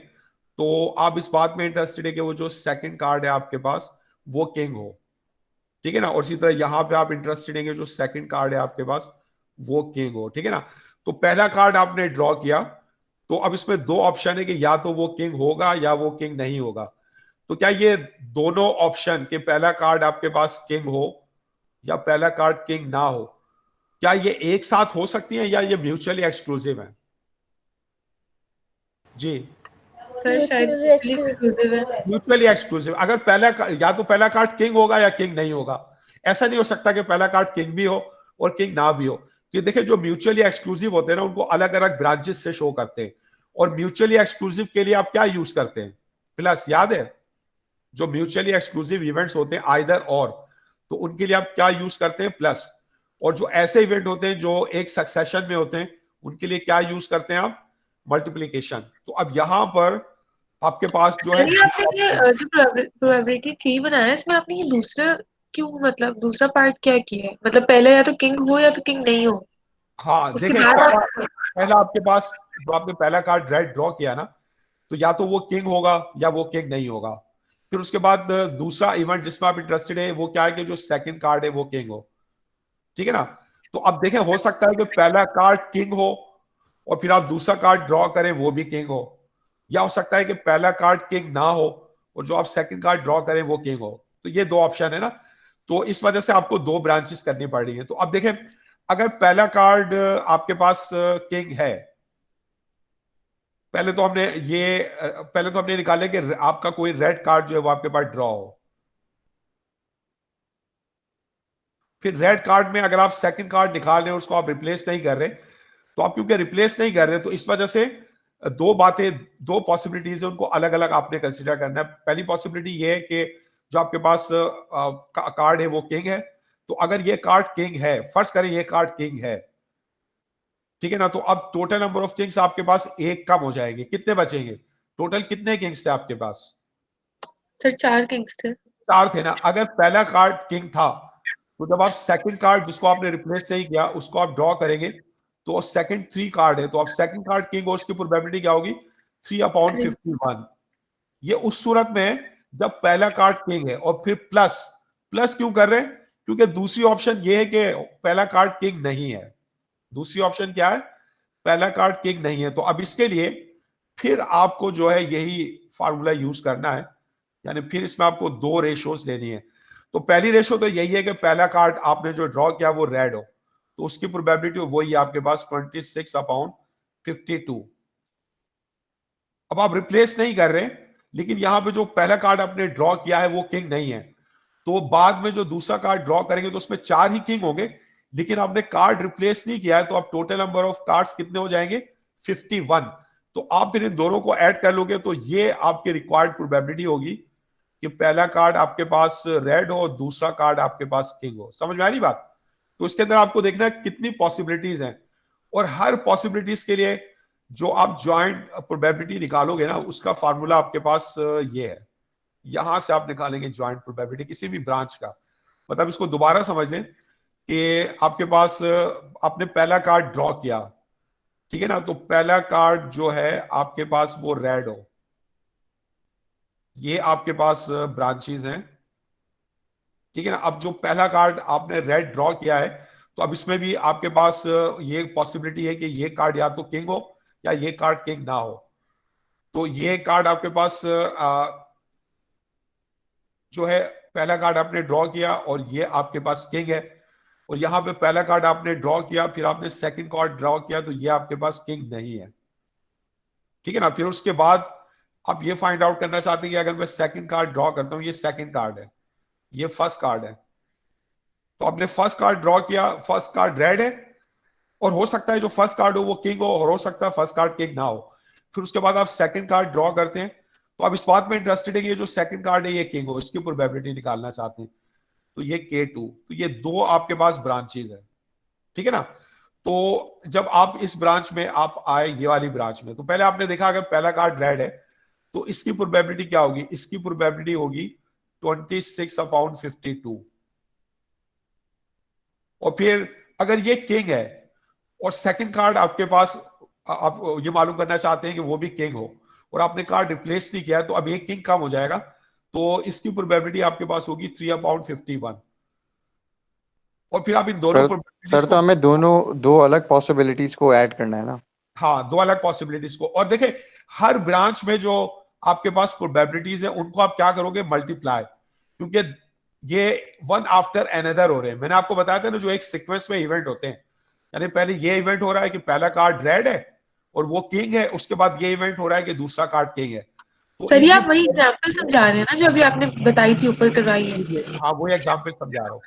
तो आप इस बात में इंटरेस्टेड है कि वो जो सेकंड कार्ड है आपके पास वो किंग हो, ठीक है ना। और इसी तरह यहां पे आप इंटरेस्टेड है कि जो सेकंड कार्ड है आपके पास वो किंग हो, ठीक है ना। तो पहला कार्ड आपने ड्रॉ किया, तो अब इसमें दो ऑप्शन है कि या तो वो किंग होगा या वो किंग नहीं होगा। तो क्या ये दोनों ऑप्शन कि पहला कार्ड आपके पास किंग हो या पहला कार्ड किंग ना हो, क्या ये एक साथ हो सकती है या ये म्यूचुअली एक्सक्लूसिव है? जी सर शायद एक्सक्लूसिव है। Mutually exclusive. अगर पहला या तो पहला कार्ड किंग होगा या किंग नहीं होगा, ऐसा नहीं हो सकता कि पहला कार्ड किंग भी हो और किंग ना भी हो। कि देखिए जो म्यूचुअली एक्सक्लूसिव होते हैं ना उनको अलग अलग ब्रांचेस से शो करते हैं, और म्यूचुअली एक्सक्लूसिव के लिए आप क्या यूज करते हैं? प्लस, याद है? जो म्यूचुअली एक्सक्लूसिव इवेंट्स होते हैं आइदर और, तो उनके लिए आप क्या यूज करते हैं? प्लस। और जो ऐसे इवेंट होते हैं जो एक सक्सेशन में होते हैं उनके लिए क्या यूज करते हैं आप? मल्टीप्लीकेशन। तो अब यहां पर आपके पास जो है आपने ये जो प्रोबेबिलिटी ट्री बनाया है इसमें आपने ये दूसरा क्यों, मतलब दूसरा पार्ट क्या किया है? मतलब पहले या तो किंग हो या तो किंग नहीं हो। हाँ उसके देखें, बाद पहला आपके पास जो आपने पहला कार्ड रेड ड्रॉ किया ना, तो या तो वो किंग होगा या वो किंग नहीं होगा। फिर उसके बाद दूसरा इवेंट जिसमें आप इंटरेस्टेड है वो क्या है कि जो सेकंड कार्ड है वो किंग हो, ठीक है ना। तो अब देखें, हो सकता है कि पहला कार्ड किंग हो और फिर आप दूसरा कार्ड ड्रॉ करें वो भी किंग हो, या हो सकता है कि पहला कार्ड किंग ना हो और जो आप सेकंड कार्ड ड्रॉ करें वो किंग हो। तो ये दो ऑप्शन है ना, तो इस वजह से आपको दो ब्रांचेस करनी पड़ रही है। तो अब देखें, अगर पहला कार्ड आपके पास किंग है, पहले तो हमने निकाला कि आपका कोई रेड कार्ड जो है वो आपके पास ड्रॉ हो। फिर रेड कार्ड में अगर आप सेकंड कार्ड निकाल रहे हो उसको आप रिप्लेस नहीं कर रहे, तो आप क्योंकि रिप्लेस नहीं कर रहे तो इस वजह से दो बातें, दो पॉसिबिलिटीज है, उनको अलग अलग आपने कंसीडर करना है। पहली पॉसिबिलिटी ये है कि जो आपके पास कार्ड है वो किंग है, तो अगर ये कार्ड किंग है, फर्स्ट करें ये कार्ड किंग है, ठीक है ना, तो अब टोटल नंबर ऑफ किंग्स आपके पास एक कम हो जाएंगे। कितने बचेंगे? टोटल कितने किंग्स थे आपके पास? सर 4 किंग्स थे। 4 थे ना। अगर पहला कार्ड किंग था तो जब आप सेकंड कार्ड जिसको आपने रिप्लेस नहीं किया उसको आप ड्रॉ करेंगे तो सेकंड 3 कार्ड है, तो आप सेकंड कार्ड किंग हो उसकी प्रोबेबिलिटी क्या होगी? 3/51। ये उस सूरत में जब पहला कार्ड किंग है और फिर प्लस प्लस क्यों कर रहे हैं? क्योंकि दूसरी ऑप्शन ये है कि पहला कार्ड किंग नहीं है। दूसरी ऑप्शन क्या है? पहला कार्ड किंग नहीं है। तो अब इसके लिए फिर आपको जो है यही फार्मूला यूज करना है, यानी फिर इसमें आपको दो रेशोज लेनी है। तो पहली रेशो तो यही है कि पहला कार्ड आपने जो ड्रॉ किया वो रेड हो, तो उसकी प्रोबेबिलिटी वही है आपके पास 26/52। अब आप रिप्लेस नहीं कर रहे, लेकिन यहां पे जो पहला कार्ड आपने ड्रॉ किया है वो किंग नहीं है, तो बाद में जो दूसरा कार्ड ड्रॉ करेंगे तो उसमें 4 ही किंग होंगे, लेकिन आपने कार्ड रिप्लेस नहीं किया है, तो आप टोटल नंबर ऑफ कार्ड्स कितने हो जाएंगे? 51। तो आप फिर इन दोनों को ऐड कर लोगे तो ये आपकी रिक्वायर्ड प्रोबेबिलिटी होगी कि पहला कार्ड आपके पास रेड हो और दूसरा कार्ड आपके पास किंग हो। समझ में आ रही बात? तो इसके अंदर आपको देखना है कितनी पॉसिबिलिटीज हैं, और हर पॉसिबिलिटीज के लिए जो आप ज्वाइंट प्रोबेबिलिटी निकालोगे ना, उसका फार्मूला आपके पास ये है। यहां से आप निकालेंगे ज्वाइंट प्रोबेबिलिटी किसी भी ब्रांच का। मतलब इसको दोबारा समझ लें कि आपके पास आपने पहला कार्ड ड्रॉ किया, ठीक है ना, तो पहला कार्ड जो है आपके पास वो रेड हो, ये आपके पास ब्रांचेस हैं, ठीक है ना। अब जो पहला कार्ड आपने रेड ड्रॉ किया है, तो अब इसमें भी आपके पास ये पॉसिबिलिटी है कि ये कार्ड या तो किंग हो या ये कार्ड किंग ना हो। तो ये कार्ड आपके पास जो है पहला कार्ड आपने ड्रॉ किया और ये आपके पास किंग है, और यहां पे पहला कार्ड आपने ड्रॉ किया, फिर आपने सेकंड कार्ड ड्रॉ किया, तो ये आपके पास किंग नहीं है, ठीक है ना। फिर उसके बाद आप ये फाइंड आउट करना चाहते हैं कि अगर मैं सेकंड कार्ड ड्रॉ करता हूं, ये सेकंड कार्ड है, ये फर्स्ट कार्ड है, तो आपने फर्स्ट कार्ड ड्रॉ किया, फर्स्ट कार्ड रेड है, और हो सकता है जो फर्स्ट कार्ड हो वो किंग हो, और हो सकता है फर्स्ट कार्ड किंग ना हो। फिर उसके बाद आप सेकंड कार्ड ड्रॉ करते हैं, तो आप इस बात में इंटरेस्टेड है कि ये जो सेकंड कार्ड है ये किंग हो, इसकी प्रोबेबिलिटी निकालना चाहते हैं, तो ये K2, तो ये दो आपके पास ब्रांचेज है, ठीक है ना। तो जब आप इस ब्रांच में आप आए, ये वाली ब्रांच में, तो पहले आपने देखा अगर पहला कार्ड रेड है तो इसकी प्रोबेबिलिटी क्या होगी? इसकी प्रोबेबिलिटी होगी 26/52। और फिर अगर ये किंग है और सेकंड कार्ड आपके पास, आप ये मालूम करना चाहते हैं कि वो भी किंग हो, और आपने कार्ड रिप्लेस नहीं किया, तो अब एक किंग कम हो जाएगा, तो इसकी प्रोबेबिलिटी आपके पास होगी 3/51। और फिर आप इन दोनों सर तो हमें दोनों दो अलग पॉसिबिलिटीज को ऐड करना है ना? हाँ, दो अलग पॉसिबिलिटीज को। और देखें हर ब्रांच में जो आपके पास प्रोबेबिलिटीज है उनको आप क्या करोगे? मल्टीप्लाई, क्योंकि ये वन आफ्टर अनदर हो रहे हैं। मैंने आपको बताया था ना, जो एक सीक्वेंस में इवेंट होते हैं, यानी पहले ये इवेंट हो रहा है कि पहला कार्ड रेड है और वो किंग है, उसके बाद ये इवेंट हो रहा है कि दूसरा कार्ड किंग है। तो सर ये आप वही एग्जांपल समझा रहे हैं ना जो अभी आपने बताई थी, ऊपर करवाई है? हाँ, वही एग्जाम्पल समझा रहा हूँ।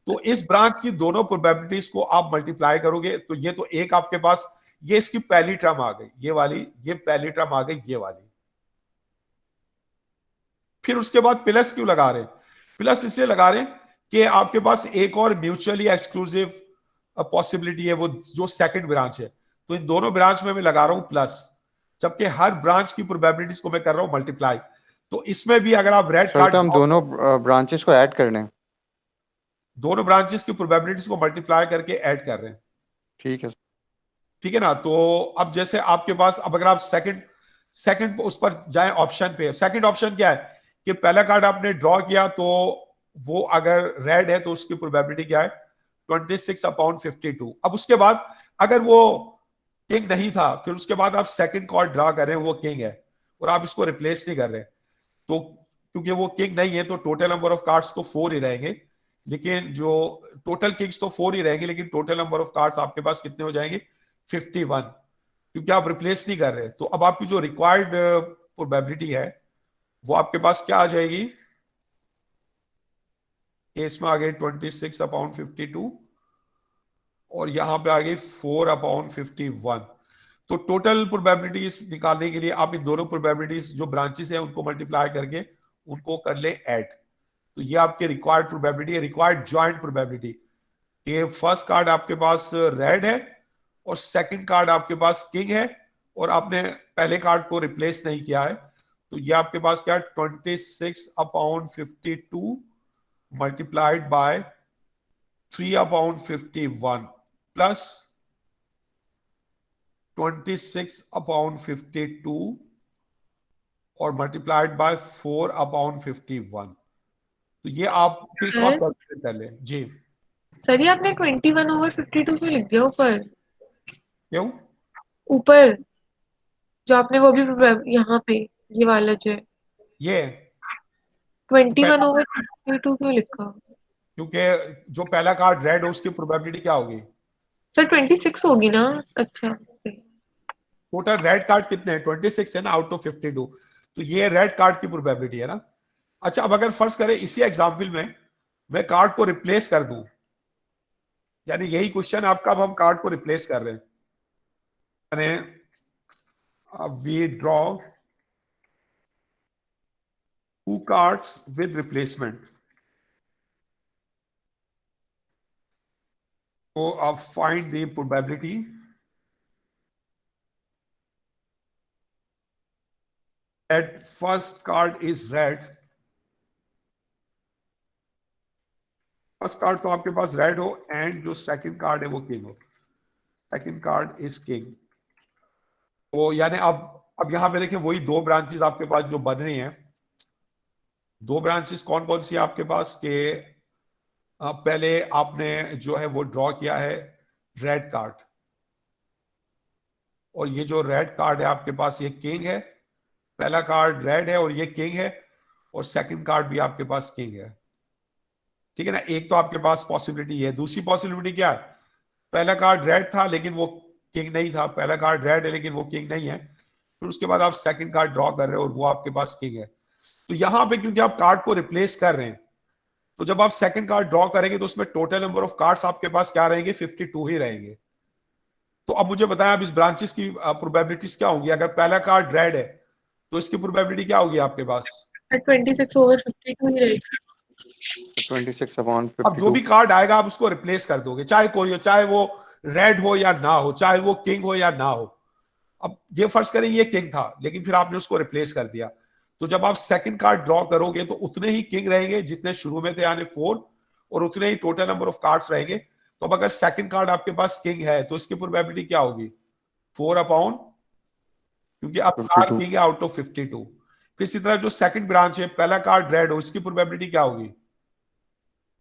तो इस ब्रांच की दोनों प्रोबेबिलिटीज को आप मल्टीप्लाई करोगे, तो ये तो एक आपके पास, ये इसकी पहली टर्म आ गई, ये वाली, ये पहली टर्म आ गई, ये वाली। फिर उसके बाद प्लस क्यों लगा रहे हैं? प्लस इसलिए लगा रहे हैं कि आपके पास एक और म्यूचुअली एक्सक्लूसिव पॉसिबिलिटी है, वो जो सेकंड ब्रांच है, तो इन दोनों ब्रांच में मैं लगा रहा हूं प्लस, जबकि हर ब्रांच की प्रोबेबिलिटीज को मैं कर रहा हूं मल्टीप्लाई। तो इसमें भी अगर आप रेड कार्ड, तो हम दोनों ब्रांचेस को ऐड कर लें? दोनों ब्रांचेस की प्रोबेबिलिटीज को मल्टीप्लाई करके ऐड कर रहे हैं, ठीक है। ठीक है ना। तो अब जैसे आपके पास, अब अगर आप सेकंड उस पर जाएं ऑप्शन पे, सेकंड ऑप्शन क्या है कि पहला कार्ड आपने ड्रॉ किया, तो वो अगर रेड है तो उसकी प्रोबेबिलिटी क्या है? 26/52। अब उसके बाद अगर वो किंग नहीं था, फिर उसके बाद आप सेकंड कार्ड ड्रॉ कर रहे हैं, वो किंग है, और आप इसको रिप्लेस नहीं कर रहे, तो क्योंकि वो किंग नहीं है तो टोटल नंबर ऑफ कार्ड्स तो 4 ही रहेंगे, लेकिन जो टोटल किंग्स तो 4 ही रहेंगे, लेकिन टोटल नंबर ऑफ कार्ड्स आपके पास कितने हो जाएंगे? 51, क्योंकि आप रिप्लेस नहीं कर रहे। तो अब आपकी जो रिक्वायर्ड प्रोबेबिलिटी है वो आपके पास क्या आ जाएगी? इसमें आ गई 26/52, और यहां पे आ गई 4/51। तो टोटल प्रोबेबिलिटीज निकालने के लिए आप इन दोनों प्रोबेबिलिटीज जो ब्रांचेस हैं उनको मल्टीप्लाई करके उनको कर ले ऐड। तो ये आपके रिक्वायर्ड प्रोबेबिलिटी है, रिक्वायर्ड ज्वाइंट प्रोबेबिलिटी, कि फर्स्ट कार्ड आपके पास रेड है और सेकंड कार्ड आपके पास किंग है, और आपने पहले कार्ड को रिप्लेस नहीं किया है, तो ये आपके पास क्या है? 26/52 मल्टीप्लाइड बाय 3/51 प्लस 26/52, और मल्टीप्लाइड बाय 4/51। तो ये आप फिर इसको आप कैलकुलेट कर लें जी। सर ये आपने 21/52 क्यों लिख दिया ऊपर? क्यों? ऊपर जो आपने वो भी यहाँ पे ये वाला जो है ये 21/52 क्यों लिखा? क्योंकि जो पहला कार्ड रेड हो उसकी प्रोबेबिलिटी क्या होगी? सर 26 होगी ना? अच्छा टोटल रेड कार्ड कितने हैं? 26 है ना आउट ऑफ 52। तो ये रेड कार्ड की प्रोबेबिलिटी है ना। अच्छा, अब अगर फर्ज करें इसी एग्जाम्पल में मैं कार्ड को रिप्लेस कर दूं, यानी यही क्वेश्चन आपका, अब हम कार्ड को रिप्लेस कर रहे हैं, यानी we draw 2 cards with replacement. So find the probability that first card is red. First card तो आपके पास रेड हो एंड जो सेकंड कार्ड है वो किंग हो। Second card is king. तो यानी अब यहां पे देखिए वही दो ब्रांचेस आपके पास जो बन रही हैं। दो ब्रांचेस कौन कौन सी है आपके पास के पहले आपने जो है वो ड्रॉ किया है रेड कार्ड, और ये जो रेड कार्ड है आपके पास ये किंग है। पहला कार्ड रेड है और ये किंग है, और सेकंड कार्ड भी आपके पास किंग है। ठीक है ना। एक तो आपके पास पॉसिबिलिटी है। दूसरी पॉसिबिलिटी क्या है? पहला कार्ड रेड था लेकिन वो किंग नहीं था। पहला कार्ड रेड है लेकिन वो किंग नहीं है। फिर उसके बाद आप सेकंड कार्ड ड्रॉ कर रहे हो और वो आपके पास किंग है। तो यहां पे क्योंकि आप कार्ड को रिप्लेस कर रहे हैं, तो जब आप सेकंड कार्ड ड्रॉ करेंगे तो उसमें टोटल नंबर ऑफ कार्ड्स आपके पास क्या रहेंगे? 52 ही रहेंगे। तो अब मुझे बताया अब इस ब्रांचेस की प्रोबेबिलिटीज क्या होंगी? अगर पहला कार्ड रेड है तो इसकी प्रोबेबिलिटी क्या होगी आपके पास? 26/52 ही रहेगी। 26/52। अब जो भी कार्ड आएगा आप उसको रिप्लेस कर दोगे, चाहे कोई हो, चाहे वो रेड हो या ना हो, चाहे वो किंग हो या ना हो। अब ये फर्ज करें ये किंग था लेकिन फिर आपने उसको रिप्लेस कर दिया, तो जब आप सेकंड कार्ड ड्रॉ करोगे तो उतने ही किंग रहेंगे जितने शुरू में थे, यानी 4, और उतने ही टोटल नंबर ऑफ कार्ड्स रहेंगे। तो अब अगर सेकंड कार्ड आपके पास किंग है तो इसकी प्रोबेबिलिटी क्या होगी? 4/, क्योंकि अब कार्ड किंग है आउट ऑफ 52। फिर इसी तरह जो सेकंड ब्रांच है, पहला कार्ड रेड हो, इसकी प्रोबेबिलिटी क्या होगी?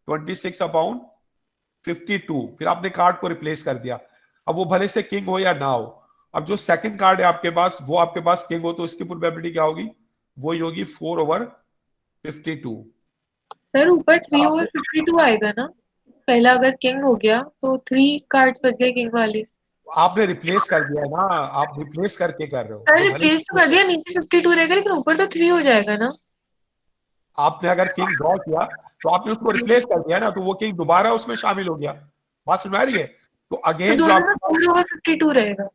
26/52। फिर आपने कार्ड को रिप्लेस कर दिया। अब वो भले से किंग हो या ना हो, अब जो सेकंड कार्ड है आपके पास वो आपके पास किंग हो, तो इसकी प्रोबेबिलिटी क्या होगी? वो होगी 4/52। सर ऊपर 3/52 आएगा ना? पहला अगर किंग हो गया तो 3 कार्ड्स बच गए किंग वाले। आपने रिप्लेस कर दिया ना, आप रिप्लेस करके कर रहे हो। सर तो भले रिप्लेस तो कर दिया, नीचे 52 रहेगा लेकिन ऊपर तो 3 हो जाएगा ना? आपने अगर किंग ड्रॉ किया तो आपने उसको रिप्लेस कर दिया ना, तो वो किंग दोबारा उसमें शामिल हो गया। बात समझ आ रही है? तो तो अगेन जो दोनों आप में 4/52 रहेगा।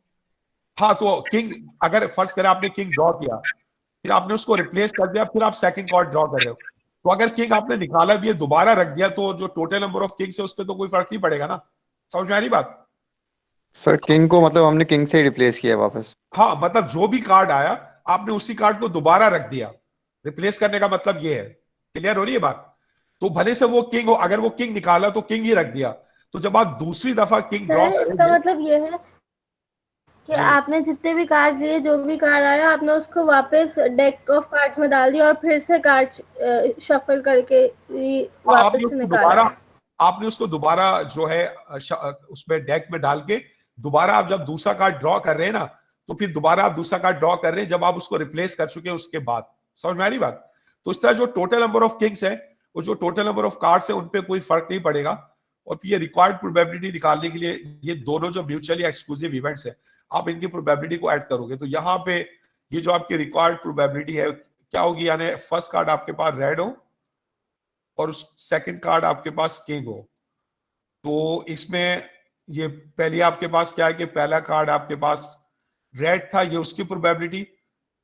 हाँ, तो किंग अगर फर्ज करें आपने किंग ड्रॉ किया, फिर आपने उसको रिप्लेस कर दिया, फिर आप सेकंड कार्ड ड्रॉ कर रहे हो, तो अगर किंग आपने निकाला भी है दोबारा रख दिया, तो जो टोटल नंबर ऑफ किंग्स है उस पर तो कोई फर्क नहीं पड़ेगा ना। समझ में आ रही बात? सर किंग को मतलब हमने किंग से ही रिप्लेस किया है वापस। हाँ, मतलब जो भी कार्ड आया आपने उसी कार्ड को दोबारा रख दिया। रिप्लेस करने का मतलब ये है। क्लियर हो रही है बात? तो भले से वो किंग हो, अगर वो किंग निकाला तो किंग ही रख दिया। तो जब आप दूसरी दफा किंग ड्रॉ सर इसका करेंगे, मतलब ये है कि जी। आपने जितने भी कार्ड लिए, जो भी कार्ड आया आपने उसको वापस डेक ऑफ कार्ड्स में डाल दिया और फिर से कार्ड शफल करके वापस से निकाला। आपने उसको दोबारा जो है उसमें डेक में डाल के दोबारा आप जब दूसरा कार्ड ड्रॉ कर रहे हैं ना, तो फिर दोबारा आप दूसरा कार्ड ड्रॉ कर रहे हैं जब आप उसको रिप्लेस कर चुके हैं उसके बाद। समझ में आ रही बात? तो इस तरह जो टोटल नंबर ऑफ किंग्स है और जो टोटल नंबर ऑफ कार्ड्स है उन पे कोई फर्क नहीं पड़ेगा। और फिर ये रिक्वायर्ड प्रोबेबिलिटी निकालने के लिए ये दोनों जो म्यूचुअली एक्सक्लूसिव इवेंट्स है, आप इनकी प्रोबेबिलिटी को ऐड करोगे, तो यहाँ पे ये जो आपकी रिक्वायर्ड प्रोबेबिलिटी है क्या होगी? यानी फर्स्ट कार्ड आपके पास रेड हो और सेकंड कार्ड आपके पास किंग हो, तो इसमें ये पहली आपके पास क्या है कि पहला कार्ड आपके पास रेड था, ये उसकी प्रोबेबिलिटी,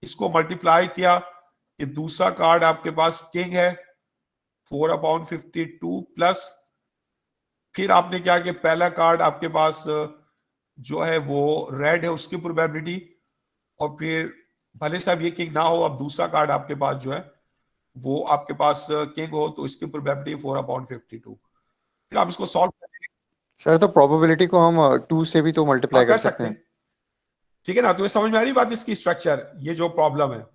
इसको मल्टीप्लाई किया कि दूसरा कार्ड आपके पास किंग है 4/52 प्लस फिर आपने क्या कि पहला कार्ड आपके पास जो है वो रेड है उसकी प्रोबेबिलिटी, और फिर भले साहब ये किंग ना हो, अब दूसरा कार्ड आपके पास जो है वो आपके पास किंग हो, तो इसकी प्रोबेबिलिटी 4/52। फिर आप इसको सॉल्व करेंगे। सर तो प्रोबेबिलिटी को हम 2 से भी तो मल्टीप्लाई कर सकते हैं। ठीक है ना। तो ये समझ में आ रही बात इसकी स्ट्रक्चर, ये जो प्रॉब्लम है।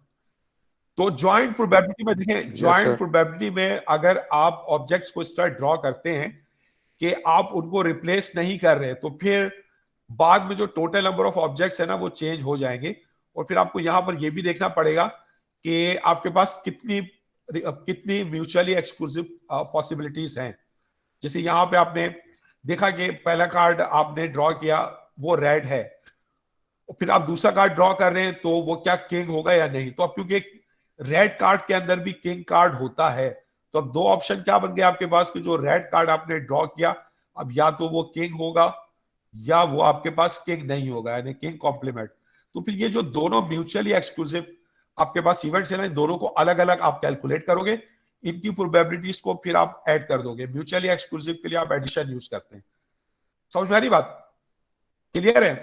तो ज्वाइंट प्रोबेबिलिटी में देखें, ज्वाइंट sir. प्रोबेबिलिटी में अगर आप ऑब्जेक्ट्स को इस तरह ड्रॉ करते हैं कि आप उनको रिप्लेस नहीं कर रहे, तो फिर बाद में जो टोटल नंबर ऑफ ऑब्जेक्ट्स है ना वो चेंज हो जाएंगे। और फिर आपको यहां पर ये भी देखना पड़ेगा कि आपके पास कितनी म्यूचुअली एक्सक्लूसिव पॉसिबिलिटीज हैं। जैसे यहाँ पे आपने देखा कि पहला कार्ड आपने ड्रॉ किया वो रेड है, फिर आप दूसरा कार्ड ड्रॉ कर रहे हैं तो वो क्या किंग होगा या नहीं। तो अब क्योंकि रेड कार्ड के अंदर भी किंग कार्ड होता है, तो अब दो ऑप्शन क्या बन गए आपके पास कि जो रेड कार्ड आपने ड्रॉ किया अब या तो वो किंग होगा या वो आपके पास किंग नहीं होगा, यानी किंग कॉम्प्लीमेंट। तो फिर ये जो दोनों म्यूचुअली एक्सक्लूसिव आपके पास इवेंट्स है ना, दोनों को अलग अलग आप कैलकुलेट करोगे, इनकी प्रोबेबिलिटीज को फिर आप ऐड कर दोगे। म्यूचुअली एक्सक्लूसिव के लिए आप एडिशन यूज करते हैं। समझ में आ रही बात? क्लियर है?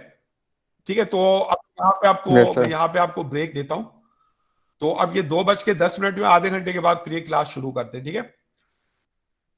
ठीक है, तो अब यहाँ पे आपको मैं यहाँ पे आपको ब्रेक देता हूं। तो अब ये 2:10 में आधे घंटे के बाद फिर ये क्लास शुरू करते हैं, ठीक है।